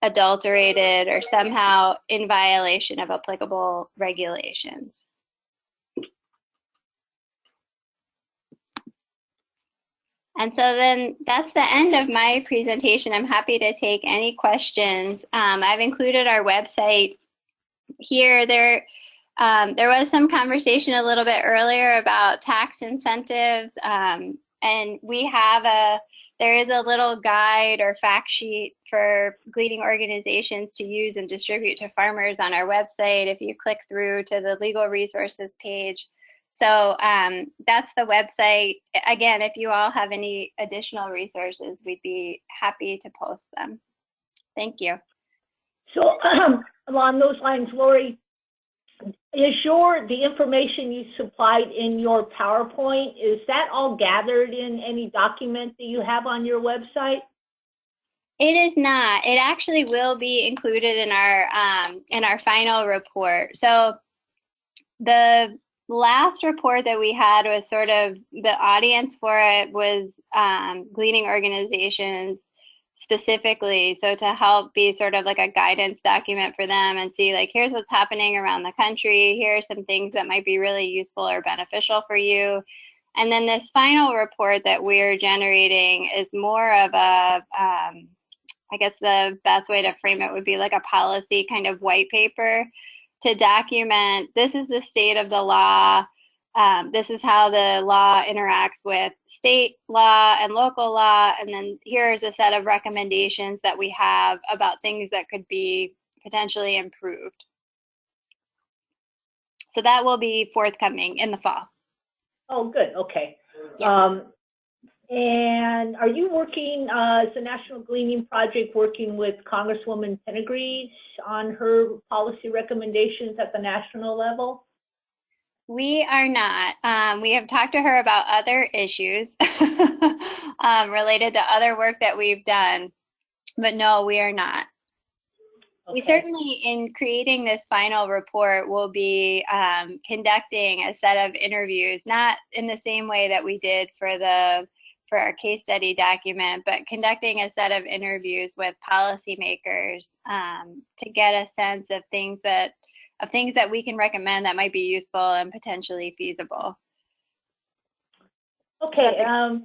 Speaker 3: adulterated, or somehow in violation of applicable regulations. And so then that's the end of my presentation. I'm happy to take any questions. I've included our website here. There was some conversation a little bit earlier about tax incentives, and we have there is a little guide or fact sheet for gleaning organizations to use and distribute to farmers on our website if you click through to the legal resources page. So that's the website. Again, if you all have any additional resources, we'd be happy to post them. Thank you.
Speaker 1: So along those lines, Lori, is the information you supplied in your PowerPoint, is that all gathered in any document that you have on your website?
Speaker 3: It is not. It actually will be included in our final report. So the last report that we had was sort of the audience for it was gleaning organizations specifically, so to help be sort of like a guidance document for them and see like, here's what's happening around the country, here are some things that might be really useful or beneficial for you. And then this final report that we're generating is more of a I guess the best way to frame it would be like a policy kind of white paper to document, this is the state of the law, this is how the law interacts with state law and local law, and then here's a set of recommendations that we have about things that could be potentially improved. So that will be forthcoming in the fall.
Speaker 1: Oh, good. Okay.
Speaker 3: Yeah.
Speaker 1: And are you working as a National Gleaning Project working with Congresswoman Penegrees on her policy recommendations at the national level?
Speaker 3: We are not. We have talked to her about other issues related to other work that we've done, but no, we are not. Okay. We certainly, in creating this final report, will be conducting a set of interviews, not in the same way that we did for our case study document, but conducting a set of interviews with policymakers to get a sense of things that we can recommend that might be useful and potentially feasible.
Speaker 1: Okay, so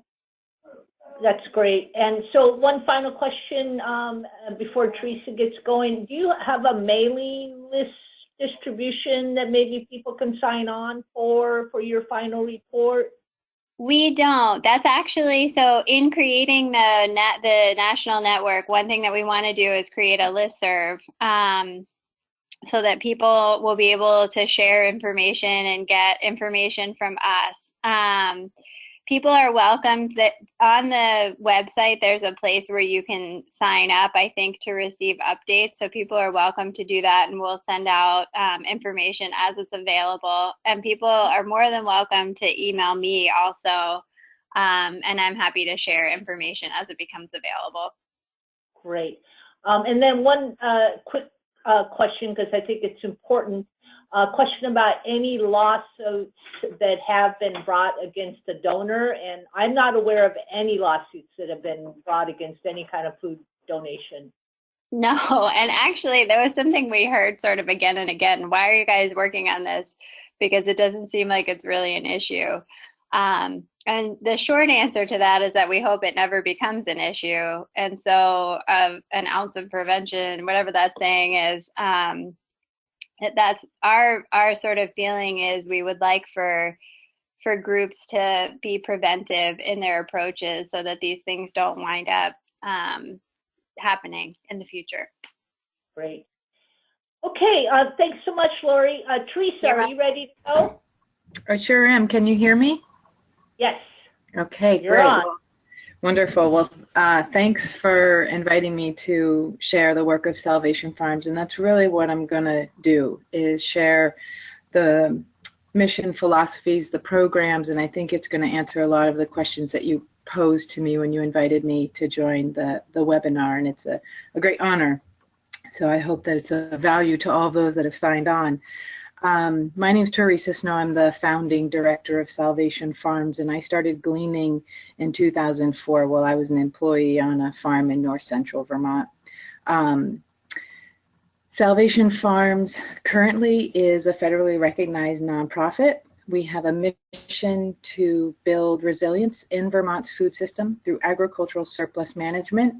Speaker 1: that's great. And so one final question before Teresa gets going. Do you have a mailing list distribution that maybe people can sign on for your final report?
Speaker 3: We don't. That's actually, so in creating the national network, one thing that we want to do is create a listserv so that people will be able to share information and get information from us. People are welcome that on the website, there's a place where you can sign up, I think, to receive updates. So people are welcome to do that, and we'll send out information as it's available. And people are more than welcome to email me also, and I'm happy to share information as it becomes available.
Speaker 1: Great. And then one quick question, because I think it's important. Question about any lawsuits that have been brought against a donor, and I'm not aware of any lawsuits that have been brought against any kind of food donation.
Speaker 3: No, and actually there was something we heard sort of again and again. Why are you guys working on this? Because it doesn't seem like it's really an issue. And the short answer to that is that we hope it never becomes an issue. And so an ounce of prevention, whatever that saying is, that's our sort of feeling is we would like for groups to be preventive in their approaches so that these things don't wind up happening in the future.
Speaker 1: Great. Okay, thanks so much, Lori. Teresa, are you ready to go?
Speaker 4: I sure am. Can you hear me?
Speaker 1: Yes.
Speaker 4: Okay,
Speaker 1: You're
Speaker 4: great.
Speaker 1: on.
Speaker 4: Well, wonderful. Well, thanks for inviting me to share the work of Salvation Farms, and that's really what I'm going to do, is share the mission, philosophies, the programs, and I think it's going to answer a lot of the questions that you posed to me when you invited me to join the webinar, and it's a great honor. So I hope that it's a value to all those that have signed on. My name is Teresa Snow. I'm the founding director of Salvation Farms, and I started gleaning in 2004 while I was an employee on a farm in north central Vermont. Salvation Farms currently is a federally recognized nonprofit. We have a mission to build resilience in Vermont's food system through agricultural surplus management.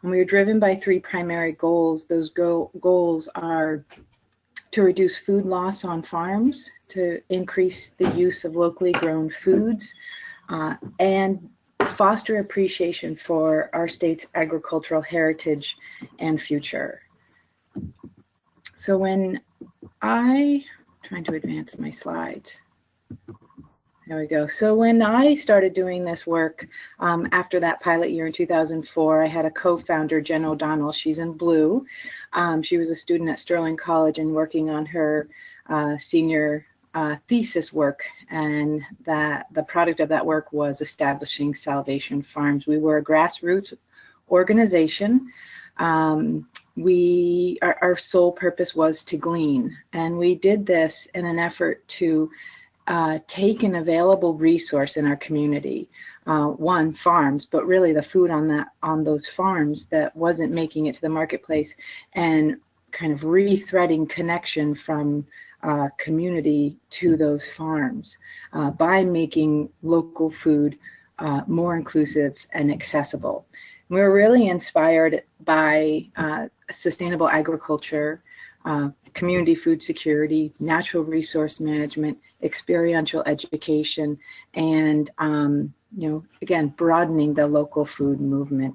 Speaker 4: And we are driven by three primary goals. Those goals are to reduce food loss on farms, to increase the use of locally grown foods, and foster appreciation for our state's agricultural heritage and future. So when I'm trying to advance my slides. There we go. So when I started doing this work, after that pilot year in 2004, I had a co-founder, Jen O'Donnell. She's in blue. She was a student at Sterling College and working on her senior thesis work, and that the product of that work was establishing Salvation Farms. We were a grassroots organization. Our sole purpose was to glean, and we did this in an effort to take an available resource in our community, one, farms, but really the food on those farms that wasn't making it to the marketplace, and kind of re-threading connection from community to those farms by making local food more inclusive and accessible. We were really inspired by sustainable agriculture, community food security, natural resource management, experiential education, and again, broadening the local food movement.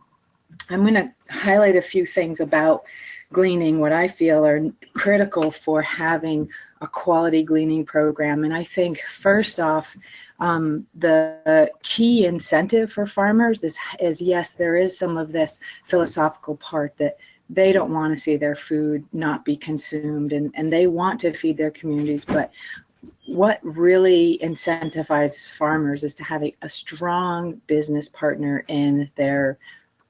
Speaker 4: I'm going to highlight a few things about gleaning, what I feel are critical for having a quality gleaning program. And I think first off, the key incentive for farmers is yes, there is some of this philosophical part that they don't want to see their food not be consumed, and they want to feed their communities. But what really incentivizes farmers is to have a strong business partner in their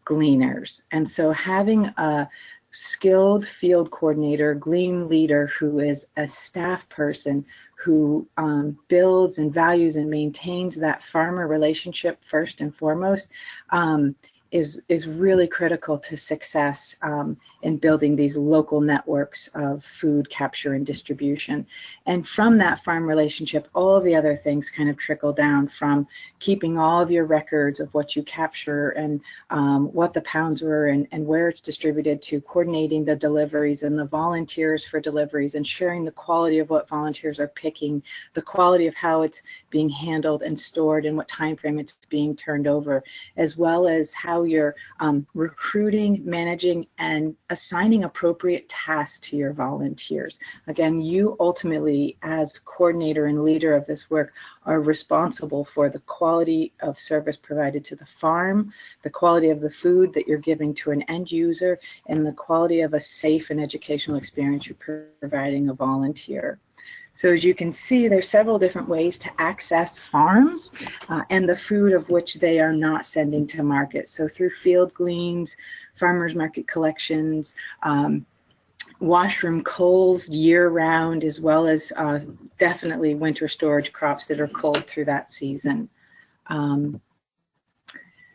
Speaker 4: gleaners. And so having a skilled field coordinator, glean leader who is a staff person who builds and values and maintains that farmer relationship first and foremost is really critical to success in building these local networks of food capture and distribution. And from that farm relationship, all of the other things kind of trickle down, from keeping all of your records of what you capture and what the pounds were and where it's distributed, to coordinating the deliveries and the volunteers for deliveries, ensuring the quality of what volunteers are picking, the quality of how it's being handled and stored and what time frame it's being turned over, as well as how you're recruiting, managing, and assigning appropriate tasks to your volunteers. Again, you ultimately, as coordinator and leader of this work, are responsible for the quality of service provided to the farm, the quality of the food that you're giving to an end user, and the quality of a safe and educational experience you're providing a volunteer. So as you can see, there's several different ways to access farms and the food of which they are not sending to market. So through field gleans, farmers market collections, washroom culls year-round, as well as definitely winter storage crops that are culled through that season.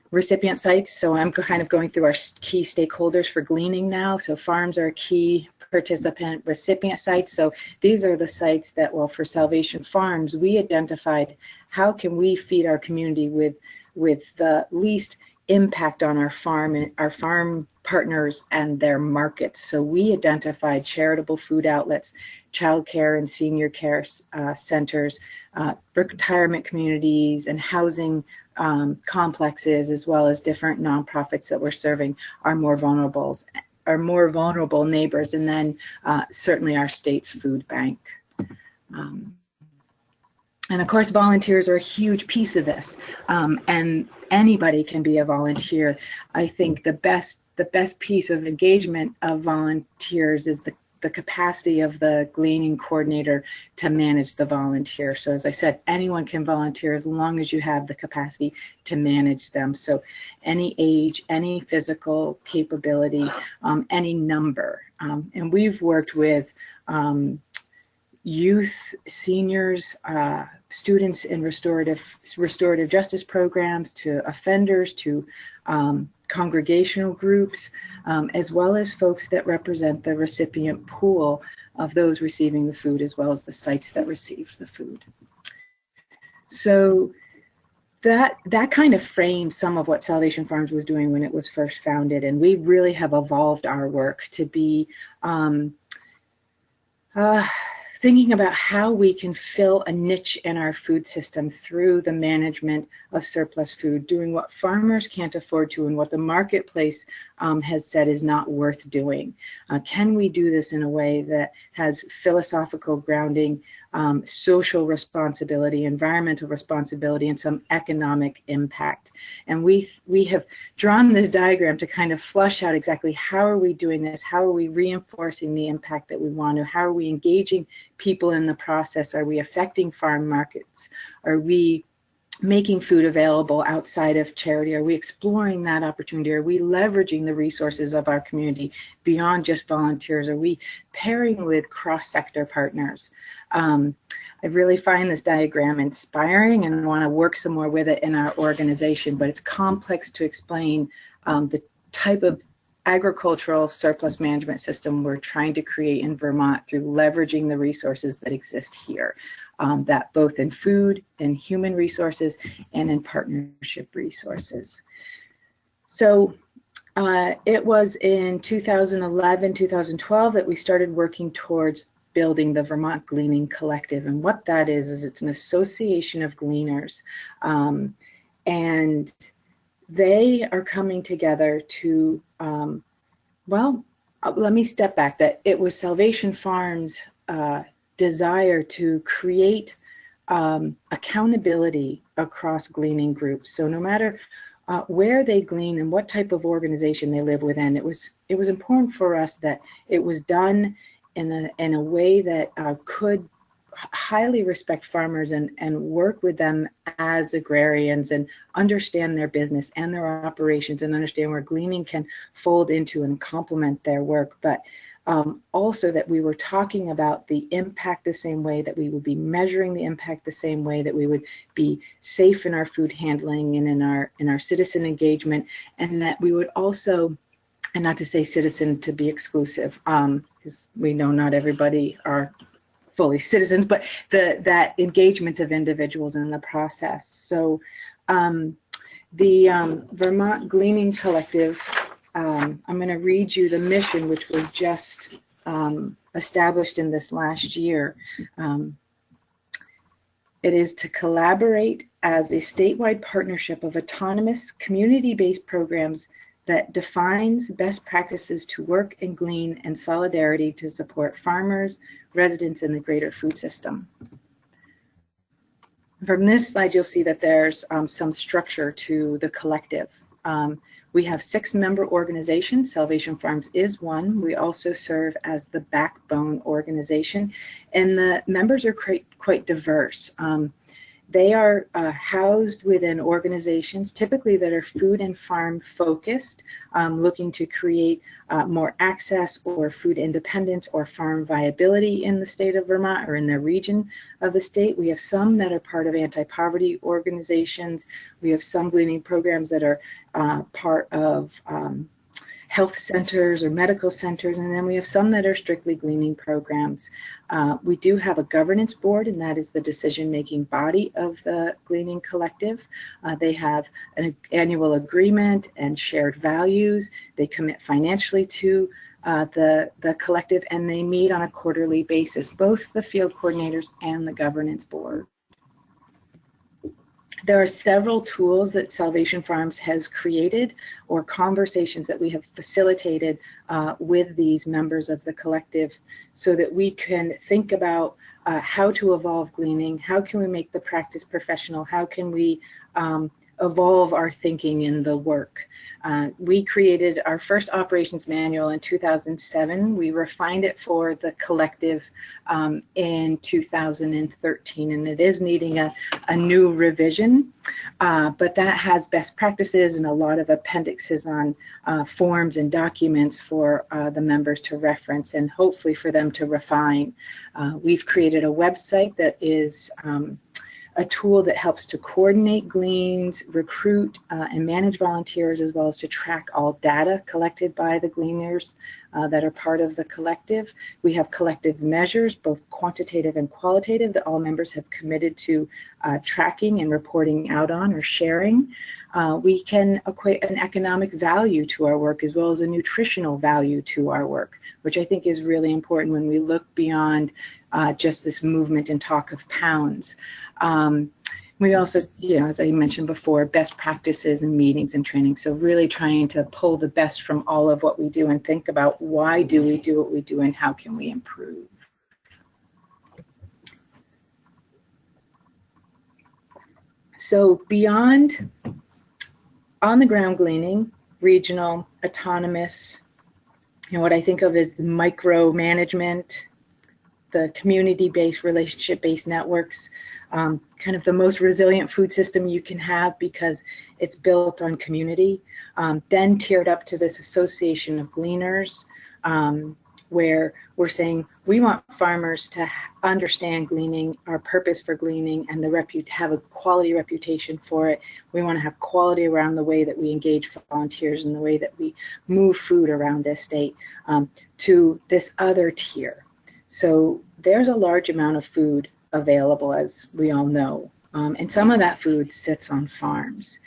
Speaker 4: Recipient sites, so I'm kind of going through our key stakeholders for gleaning now. So farms are a key participant recipient sites. So these are the sites that, well, for Salvation Farms, we identified how can we feed our community with the least impact on our farm and our farm partners and their markets. So we identified charitable food outlets, childcare and senior care centers, retirement communities, and housing complexes, as well as different nonprofits that we're serving our more vulnerable neighbors, and then certainly our state's food bank. And of course, volunteers are a huge piece of this, and anybody can be a volunteer. I think the best piece of engagement of volunteers is the capacity of the gleaning coordinator to manage the volunteer. So as I said, anyone can volunteer as long as you have the capacity to manage them. So any age, any physical capability, any number. And we've worked with youth, seniors, students in restorative justice programs, to offenders, to congregational groups, as well as folks that represent the recipient pool of those receiving the food, as well as the sites that received the food. So that kind of frames some of what Salvation Farms was doing when it was first founded, and we really have evolved our work to be thinking about how we can fill a niche in our food system through the management of surplus food, doing what farmers can't afford to and what the marketplace has said is not worth doing. Can we do this in a way that has philosophical grounding, social responsibility, environmental responsibility, and some economic impact? And we have drawn this diagram to kind of flush out exactly how are we doing this, how are we reinforcing the impact that we want to, how are we engaging people in the process, are we affecting farm markets, are we making food available outside of charity, are we exploring that opportunity, are we leveraging the resources of our community beyond just volunteers, are we pairing with cross-sector partners? I really find this diagram inspiring and want to work some more with it in our organization, but it's complex to explain the type of agricultural surplus management system we're trying to create in Vermont through leveraging the resources that exist here, that both in food, in human resources, and in partnership resources. So it was in 2011, 2012 that we started working towards building the Vermont Gleaning Collective. And what that is it's an association of gleaners. And they are coming together to, well, let me step back, that it was Salvation Farms' desire to create accountability across gleaning groups. So no matter where they glean and what type of organization they live within, it was important for us that it was done in a way that could highly respect farmers and work with them as agrarians and understand their business and their operations and understand where gleaning can fold into and complement their work. But also that we were talking about the impact the same way, that we would be measuring the impact the same way, that we would be safe in our food handling and in our citizen engagement, and that we would also, and not to say citizen to be exclusive, because we know not everybody are fully citizens, but that engagement of individuals in the process. So the Vermont Gleaning Collective, I'm going to read you the mission, which was just established in this last year. It is to collaborate as a statewide partnership of autonomous community-based programs that defines best practices to work and glean in solidarity to support farmers, residents in the greater food system. From this slide, you'll see that there's some structure to the collective. We have 6 member organizations. Salvation Farms is one. We also serve as the backbone organization, and the members are quite diverse. They are housed within organizations typically that are food and farm focused, looking to create more access or food independence or farm viability in the state of Vermont or in their region of the state. We have some that are part of anti-poverty organizations. We have some gleaning programs that are part of health centers or medical centers, and then we have some that are strictly gleaning programs. We do have a governance board, and that is the decision-making body of the Gleaning Collective. They have an annual agreement and shared values. They commit financially to the collective, and they meet on a quarterly basis, both the field coordinators and the governance board. There are several tools that Salvation Farms has created, or conversations that we have facilitated with these members of the collective, so that we can think about how to evolve gleaning, how can we make the practice professional, how can we evolve our thinking in the work. We created our first operations manual in 2007. We refined it for the collective in 2013, and it is needing a new revision, but that has best practices and a lot of appendixes on forms and documents for the members to reference, and hopefully for them to refine. We've created a website that is a tool that helps to coordinate gleans, recruit and manage volunteers, as well as to track all data collected by the gleaners that are part of the collective. We have collective measures, both quantitative and qualitative, that all members have committed to tracking and reporting out on or sharing. We can equate an economic value to our work, as well as a nutritional value to our work, which I think is really important when we look beyond just this movement and talk of pounds. We also, as I mentioned before, best practices and meetings and training. So really trying to pull the best from all of what we do and think about why do we do what we do and how can we improve. So beyond on-the-ground gleaning, regional, autonomous, what I think of as micromanagement, the community-based, relationship-based networks, kind of the most resilient food system you can have because it's built on community, then tiered up to this association of gleaners, where we're saying we want farmers to understand gleaning, our purpose for gleaning, and have a quality reputation for it. We want to have quality around the way that we engage volunteers and the way that we move food around the state, to this other tier. So there's a large amount of food available, as we all know, and some of that food sits on farms.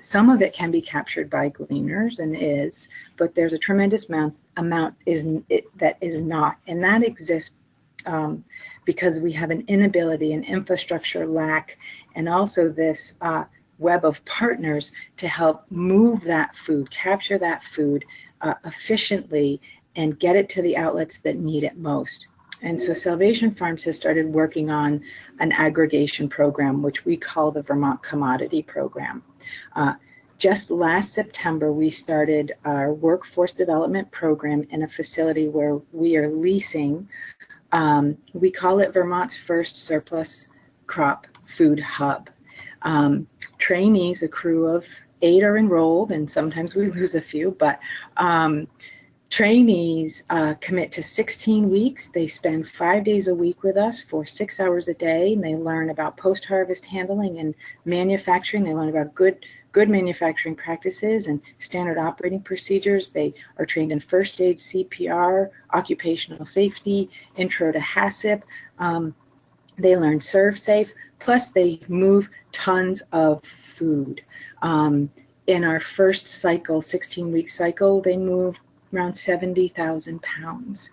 Speaker 4: Some of it can be captured by gleaners and is, but there's a tremendous amount that is not, and that exists because we have an inability, an infrastructure lack, and also this web of partners to help move that food, capture that food efficiently, and get it to the outlets that need it most. And so Salvation Farms has started working on an aggregation program, which we call the Vermont Commodity Program. Just last September, we started our workforce development program in a facility where we are leasing. We call it Vermont's first surplus crop food hub. Trainees, a crew of 8 are enrolled, and sometimes we lose a few, but trainees commit to 16 weeks. They spend 5 days a week with us for 6 hours a day, and they learn about post-harvest handling and manufacturing. They learn about good manufacturing practices and standard operating procedures. They are trained in first aid, CPR, occupational safety, intro to HACCP. They learn Serve Safe, plus they move tons of food. In our first cycle, 16-week cycle, they moved around 70,000 pounds.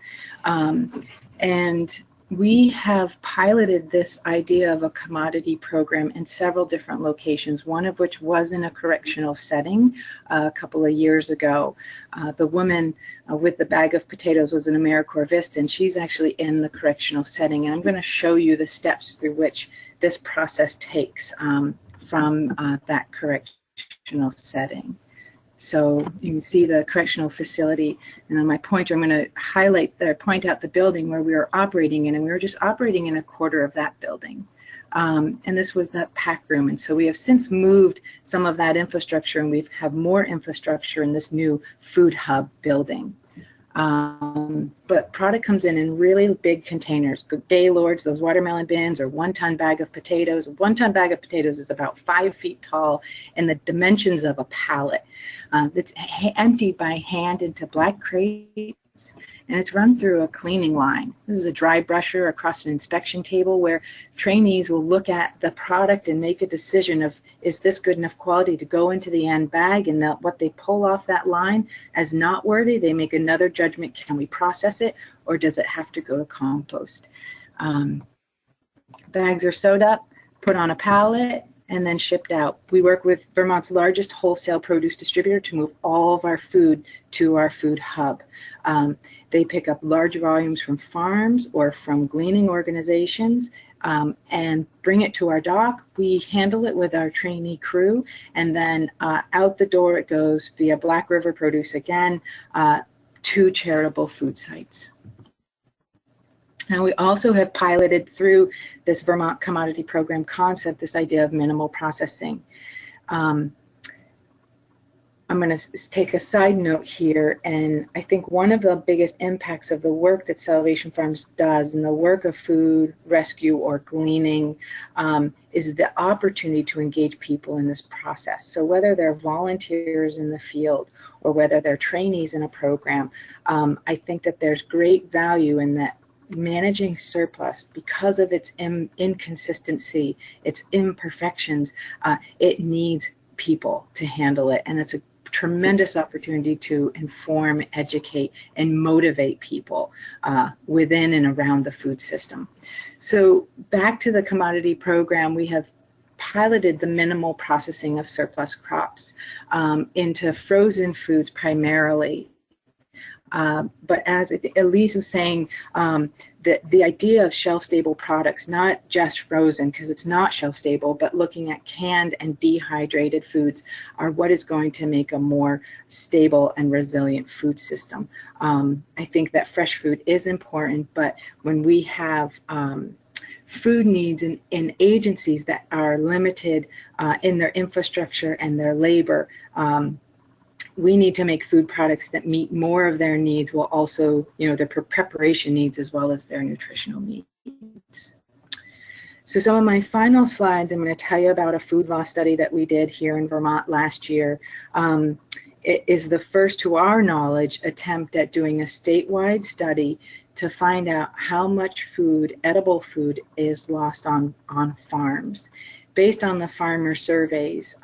Speaker 4: And we have piloted this idea of a commodity program in several different locations, one of which was in a correctional setting a couple of years ago. The woman with the bag of potatoes was an AmeriCorps, and she's actually in the correctional setting. And I'm going to show you the steps through which this process takes from that correctional setting. So you can see the correctional facility, and on my pointer I'm going to point out the building where we were operating in, and we were just operating in a quarter of that building. And this was that pack room, and so we have since moved some of that infrastructure, and we have more infrastructure in this new food hub building. But product comes in really big containers, Gaylords, those watermelon bins, or 1 ton bag of potatoes. A 1 ton bag of potatoes is about 5 feet tall in the dimensions of a pallet. It's emptied by hand into black crates, and it's run through a cleaning line. This is a dry brusher across an inspection table where trainees will look at the product and make a decision of, is this good enough quality to go into the end bag, and what they pull off that line as not worthy, they make another judgment. Can we process it, or does it have to go to compost? Bags are sewed up, put on a pallet, and then shipped out. We work with Vermont's largest wholesale produce distributor to move all of our food to our food hub. They pick up large volumes from farms or from gleaning organizations and bring it to our dock. We handle it with our trainee crew, and then out the door it goes via Black River Produce again to charitable food sites. And we also have piloted through this Vermont Commodity Program concept this idea of minimal processing. I'm going to take a side note here, and I think one of the biggest impacts of the work that Salvation Farms does and the work of food rescue or gleaning is the opportunity to engage people in this process. So whether they're volunteers in the field or whether they're trainees in a program, I think that there's great value in that managing surplus, because of its inconsistency, its imperfections, it needs people to handle it, and it's a tremendous opportunity to inform, educate, and motivate people within and around the food system. So back to the commodity program, we have piloted the minimal processing of surplus crops into frozen foods primarily. But as Elise was saying, the idea of shelf-stable products, not just frozen because it's not shelf-stable, but looking at canned and dehydrated foods are what is going to make a more stable and resilient food system. I think that fresh food is important, but when we have food needs in agencies that are limited in their infrastructure and their labor, we need to make food products that meet more of their needs while also, their preparation needs as well as their nutritional needs. So some of my final slides, I'm going to tell you about a food loss study that we did here in Vermont last year. It is the first, to our knowledge, attempt at doing a statewide study to find out how much food, edible food, is lost on farms. Based on the farmer surveys,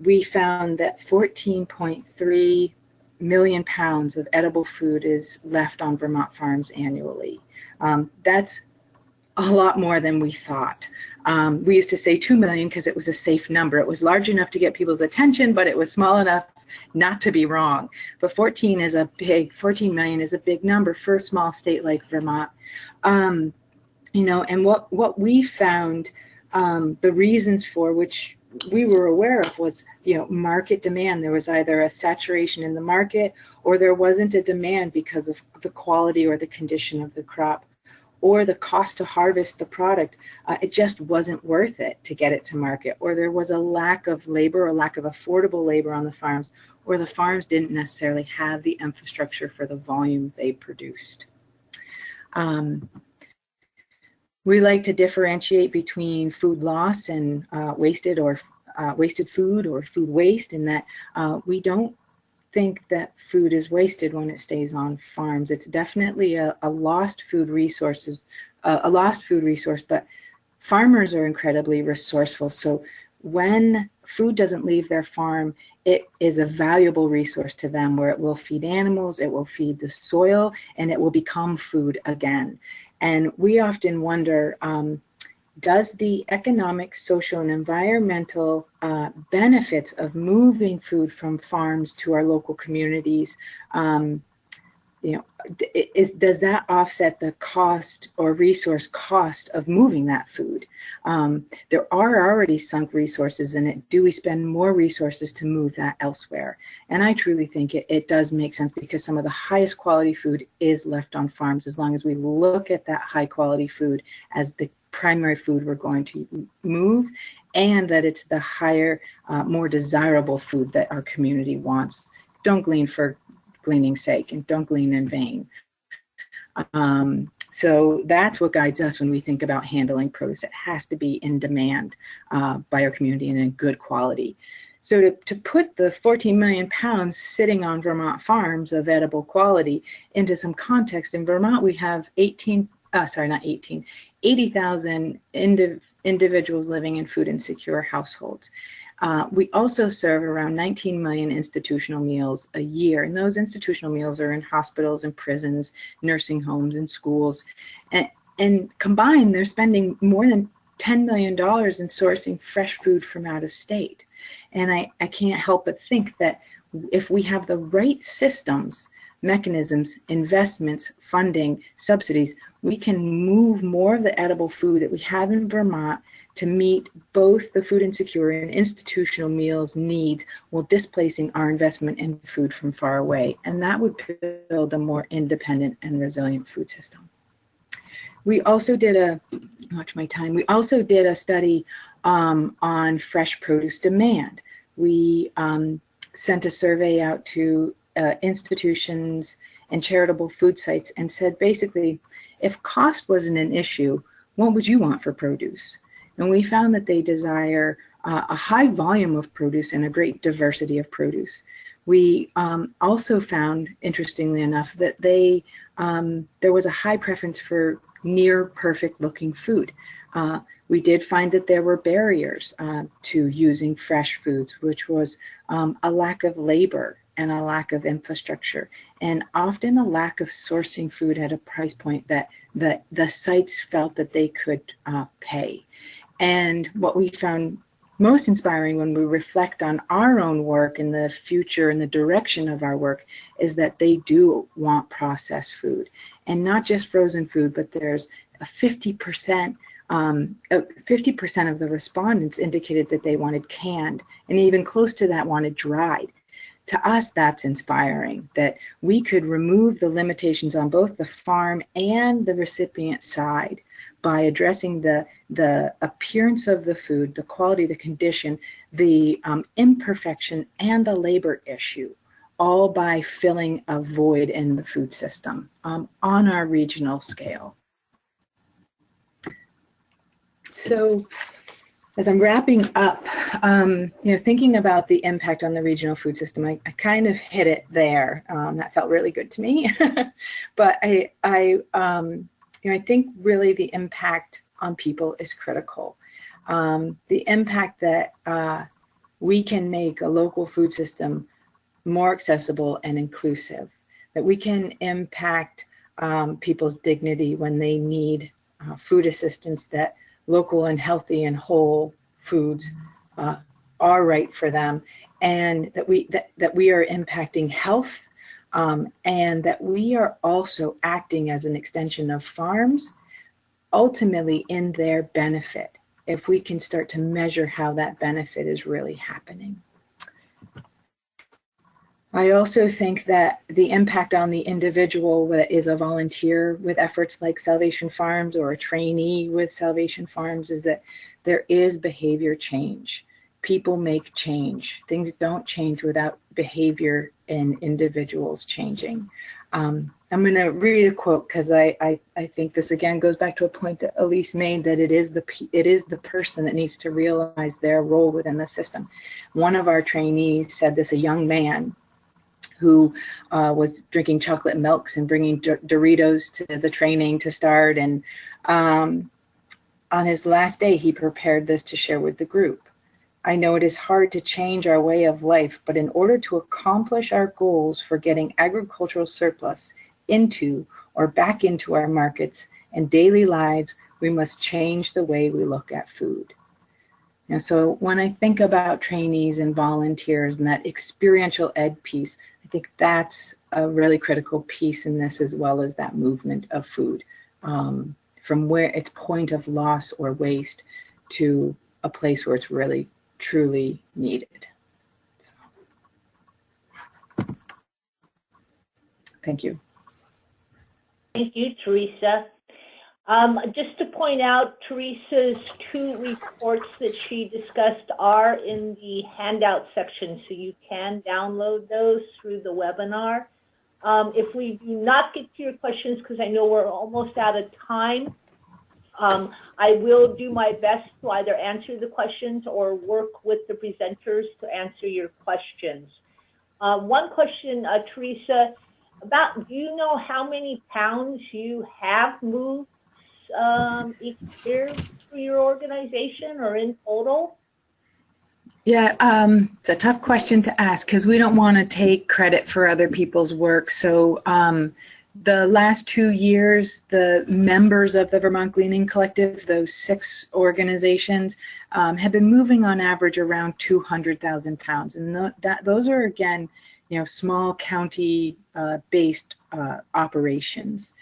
Speaker 4: we found that 14.3 million pounds of edible food is left on Vermont farms annually. That's a lot more than we thought. We used to say 2 million because it was a safe number. It was large enough to get people's attention, but it was small enough not to be wrong. But 14 million is a big number for a small state like Vermont. And what we found, the reasons for which we were aware of was, market demand. There was either a saturation in the market, or there wasn't a demand because of the quality or the condition of the crop, or the cost to harvest the product. It just wasn't worth it to get it to market, or there was a lack of labor, or lack of affordable labor on the farms, or the farms didn't necessarily have the infrastructure for the volume they produced. We like to differentiate between food loss and wasted food or food waste, in that we don't think that food is wasted when it stays on farms. It's definitely a lost food resource, but farmers are incredibly resourceful. So when food doesn't leave their farm, it is a valuable resource to them, where it will feed animals, it will feed the soil, and it will become food again. And we often wonder, does the economic, social, and environmental benefits of moving food from farms to our local communities, does that offset the cost or resource cost of moving that food? There are already sunk resources in it. Do we spend more resources to move that elsewhere? And I truly think it does make sense, because some of the highest quality food is left on farms, as long as we look at that high quality food as the primary food we're going to move, and that it's the higher, more desirable food that our community wants. Don't glean for gleaning's sake, and don't glean in vain. So that's what guides us when we think about handling produce. It has to be in demand by our community and in good quality. So to put the 14 million pounds sitting on Vermont farms of edible quality into some context, in Vermont we have 80,000 individuals living in food insecure households. We also serve around 19 million institutional meals a year, and those institutional meals are in hospitals and prisons, nursing homes and schools. And combined, they're spending more than $10 million in sourcing fresh food from out of state. And I can't help but think that if we have the right systems, mechanisms, investments, funding, subsidies, we can move more of the edible food that we have in Vermont to meet both the food insecure and institutional meals needs while displacing our investment in food from far away. And that would build a more independent and resilient food system. We also did a study on fresh produce demand. We sent a survey out to institutions and charitable food sites and said, basically, if cost wasn't an issue, what would you want for produce? And we found that they desire a high volume of produce and a great diversity of produce. We also found, interestingly enough, that there was a high preference for near perfect looking food. We did find that there were barriers to using fresh foods, which was a lack of labor and a lack of infrastructure, and often a lack of sourcing food at a price point that the sites felt that they could pay. And what we found most inspiring when we reflect on our own work and the future and the direction of our work is that they do want processed food, and not just frozen food, but there's a 50% of the respondents indicated that they wanted canned, and even close to that wanted dried. To us, that's inspiring, that we could remove the limitations on both the farm and the recipient side by addressing the appearance of the food, the quality, the condition, the imperfection, and the labor issue, all by filling a void in the food system on our regional scale. So as I'm wrapping up, thinking about the impact on the regional food system, I kind of hit it there. That felt really good to me. But I think really the impact on people is critical. The impact that we can make a local food system more accessible and inclusive, that we can impact people's dignity when they need food assistance, that local and healthy and whole foods are right for them, and that we are impacting health, and that we are also acting as an extension of farms, ultimately in their benefit, if we can start to measure how that benefit is really happening. I also think that the impact on the individual that is a volunteer with efforts like Salvation Farms or a trainee with Salvation Farms is that there is behavior change. People make change. Things don't change without behavior in individuals changing. I'm going to read a quote because I think this again goes back to a point that Elise made, that it is the person that needs to realize their role within the system. One of our trainees said this, a young man who was drinking chocolate milks and bringing Doritos to the training to start. And on his last day, he prepared this to share with the group. I know it is hard to change our way of life, but in order to accomplish our goals for getting agricultural surplus into or back into our markets and daily lives, we must change the way we look at food. And so when I think about trainees and volunteers and that experiential ed piece, I think that's a really critical piece in this, as well as that movement of food from where its point of loss or waste to a place where it's really truly needed. So, thank you.
Speaker 1: Thank you, Teresa. Just to point out, Teresa's 2 reports that she discussed are in the handout section, so you can download those through the webinar. If we do not get to your questions, because I know we're almost out of time, I will do my best to either answer the questions or work with the presenters to answer your questions. One question, Teresa, do you know how many pounds you have moved each year through your organization or in total?
Speaker 4: Yeah, it's a tough question to ask because we don't want to take credit for other people's work. So the last 2 years, the members of the Vermont Gleaning Collective, those 6 organizations, have been moving on average around 200,000 pounds. And those are, again, small county-based operations.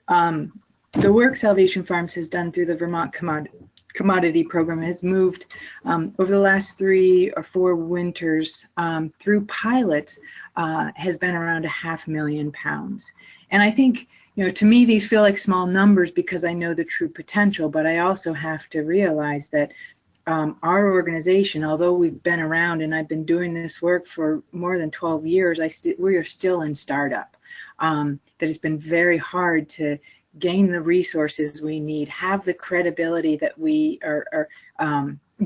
Speaker 4: The work Salvation Farms has done through the Vermont Commodity Program has moved over the last 3 or 4 winters through pilots has been around 500,000 pounds. And I think, to me, these feel like small numbers because I know the true potential, but I also have to realize that our organization, although we've been around and I've been doing this work for more than 12 years, we are still in startup. That it's been very hard to gain the resources we need, have the credibility that we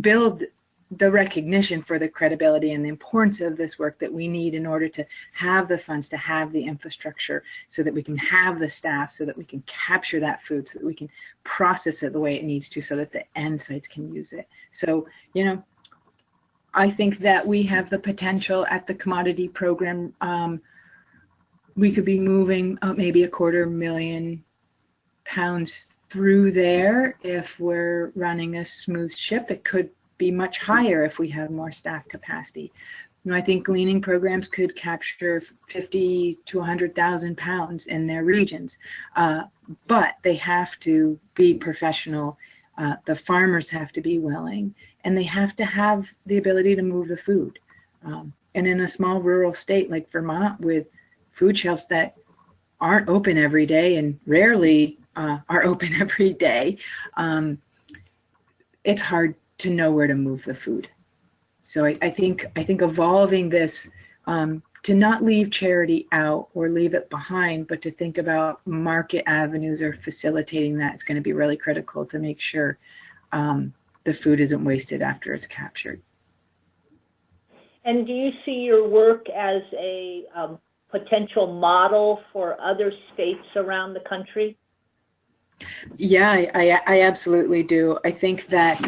Speaker 4: build the recognition for the credibility and the importance of this work that we need in order to have the funds, to have the infrastructure, so that we can have the staff, so that we can capture that food, so that we can process it the way it needs to, so that the end sites can use it. So, I think that we have the potential at the commodity program. We could be moving maybe 250,000 pounds through there if we're running a smooth ship. It could be much higher if we have more staff capacity. I think gleaning programs could capture 50 to 100,000 pounds in their regions, but they have to be professional. The farmers have to be willing, and they have to have the ability to move the food. And in a small rural state like Vermont, with food shelves that aren't open every day and rarely are open every day, it's hard to know where to move the food. So I think evolving this to not leave charity out or leave it behind, but to think about market avenues or facilitating that is going to be really critical to make sure the food isn't wasted after it's captured.
Speaker 1: And do you see your work as a potential model for other states around the country?
Speaker 4: Yeah, I absolutely do. I think that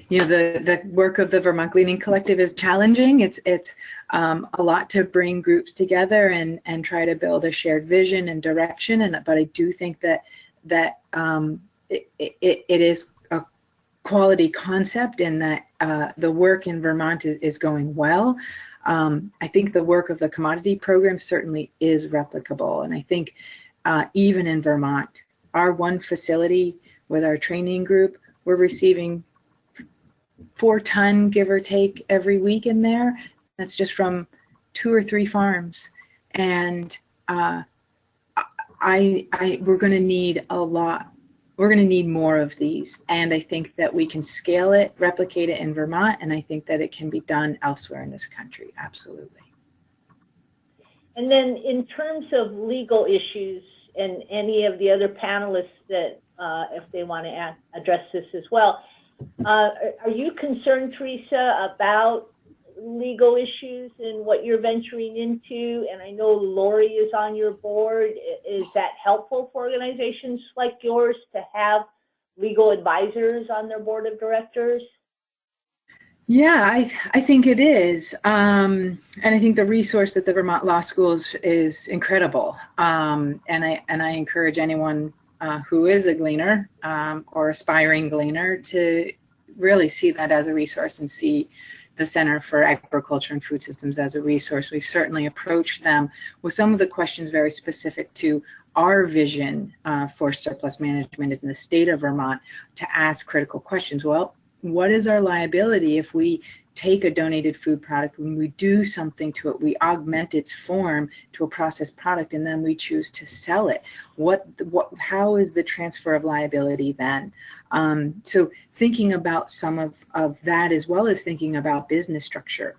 Speaker 4: the work of the Vermont Gleaning Collective is challenging. It's a lot to bring groups together and try to build a shared vision and direction. But I do think that it is a quality concept, and that the work in Vermont is going well. I think the work of the commodity program certainly is replicable, and I think even in Vermont, our one facility with our training group, we're receiving 4 ton, give or take, every week in there. That's just from 2 or 3 farms. And we're going to need a lot. We're going to need more of these. And I think that we can scale it, replicate it in Vermont, and I think that it can be done elsewhere in this country. Absolutely.
Speaker 1: And then in terms of legal issues, and any of the other panelists that, if they want to address this as well, are you concerned, Teresa, about legal issues and what you're venturing into? And I know Lori is on your board. Is that helpful for organizations like yours to have legal advisors on their board of directors?
Speaker 4: Yeah, I think it is. And I think the resource at the Vermont Law Schools is incredible. And I encourage anyone who is a gleaner or aspiring gleaner to really see that as a resource and see the Center for Agriculture and Food Systems as a resource. We've certainly approached them with some of the questions very specific to our vision for surplus management in the state of Vermont, to ask critical questions. Well, what is our liability if we take a donated food product, when we do something to it, we augment its form to a processed product, and then we choose to sell it? How is the transfer of liability then? So thinking about some of that, as well as thinking about business structure.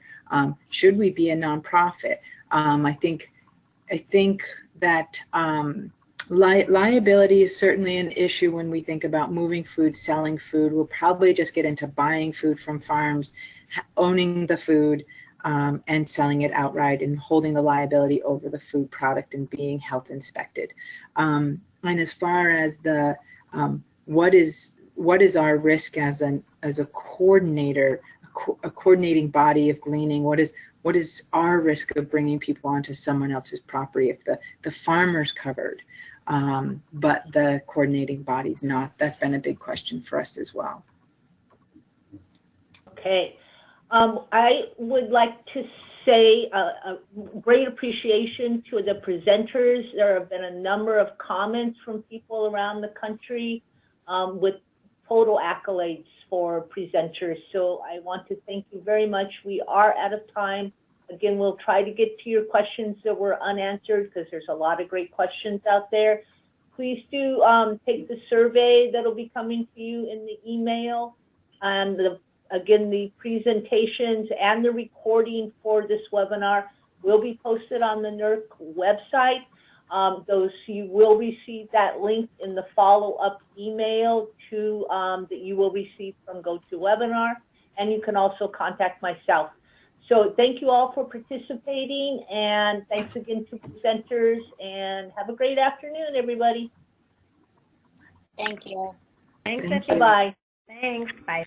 Speaker 4: Should we be a nonprofit? I think think that liability is certainly an issue when we think about moving food, selling food. We'll probably just get into buying food from farms, owning the food, and selling it outright and holding the liability over the food product and being health inspected. And as far as the what is our risk as a coordinator, a coordinating body of gleaning? What is our risk of bringing people onto someone else's property if the farmer's covered, but the coordinating body's not? That's been a big question for us as well.
Speaker 1: Okay. I would like to say a great appreciation to the presenters. There have been a number of comments from people around the country with total accolades for presenters. So I want to thank you very much. We are out of time. Again, we'll try to get to your questions that were unanswered because there's a lot of great questions out there. Please do take the survey that'll be coming to you in the email. And again, the presentations and the recording for this webinar will be posted on the NERC website. You will receive that link in the follow-up email to that you will receive from GoToWebinar, and you can also contact myself. So thank you all for participating, and thanks again to presenters, and have a great afternoon, everybody.
Speaker 3: Thank you.
Speaker 2: Thanks,
Speaker 4: Thank you.
Speaker 1: Bye.
Speaker 2: Thanks. Bye.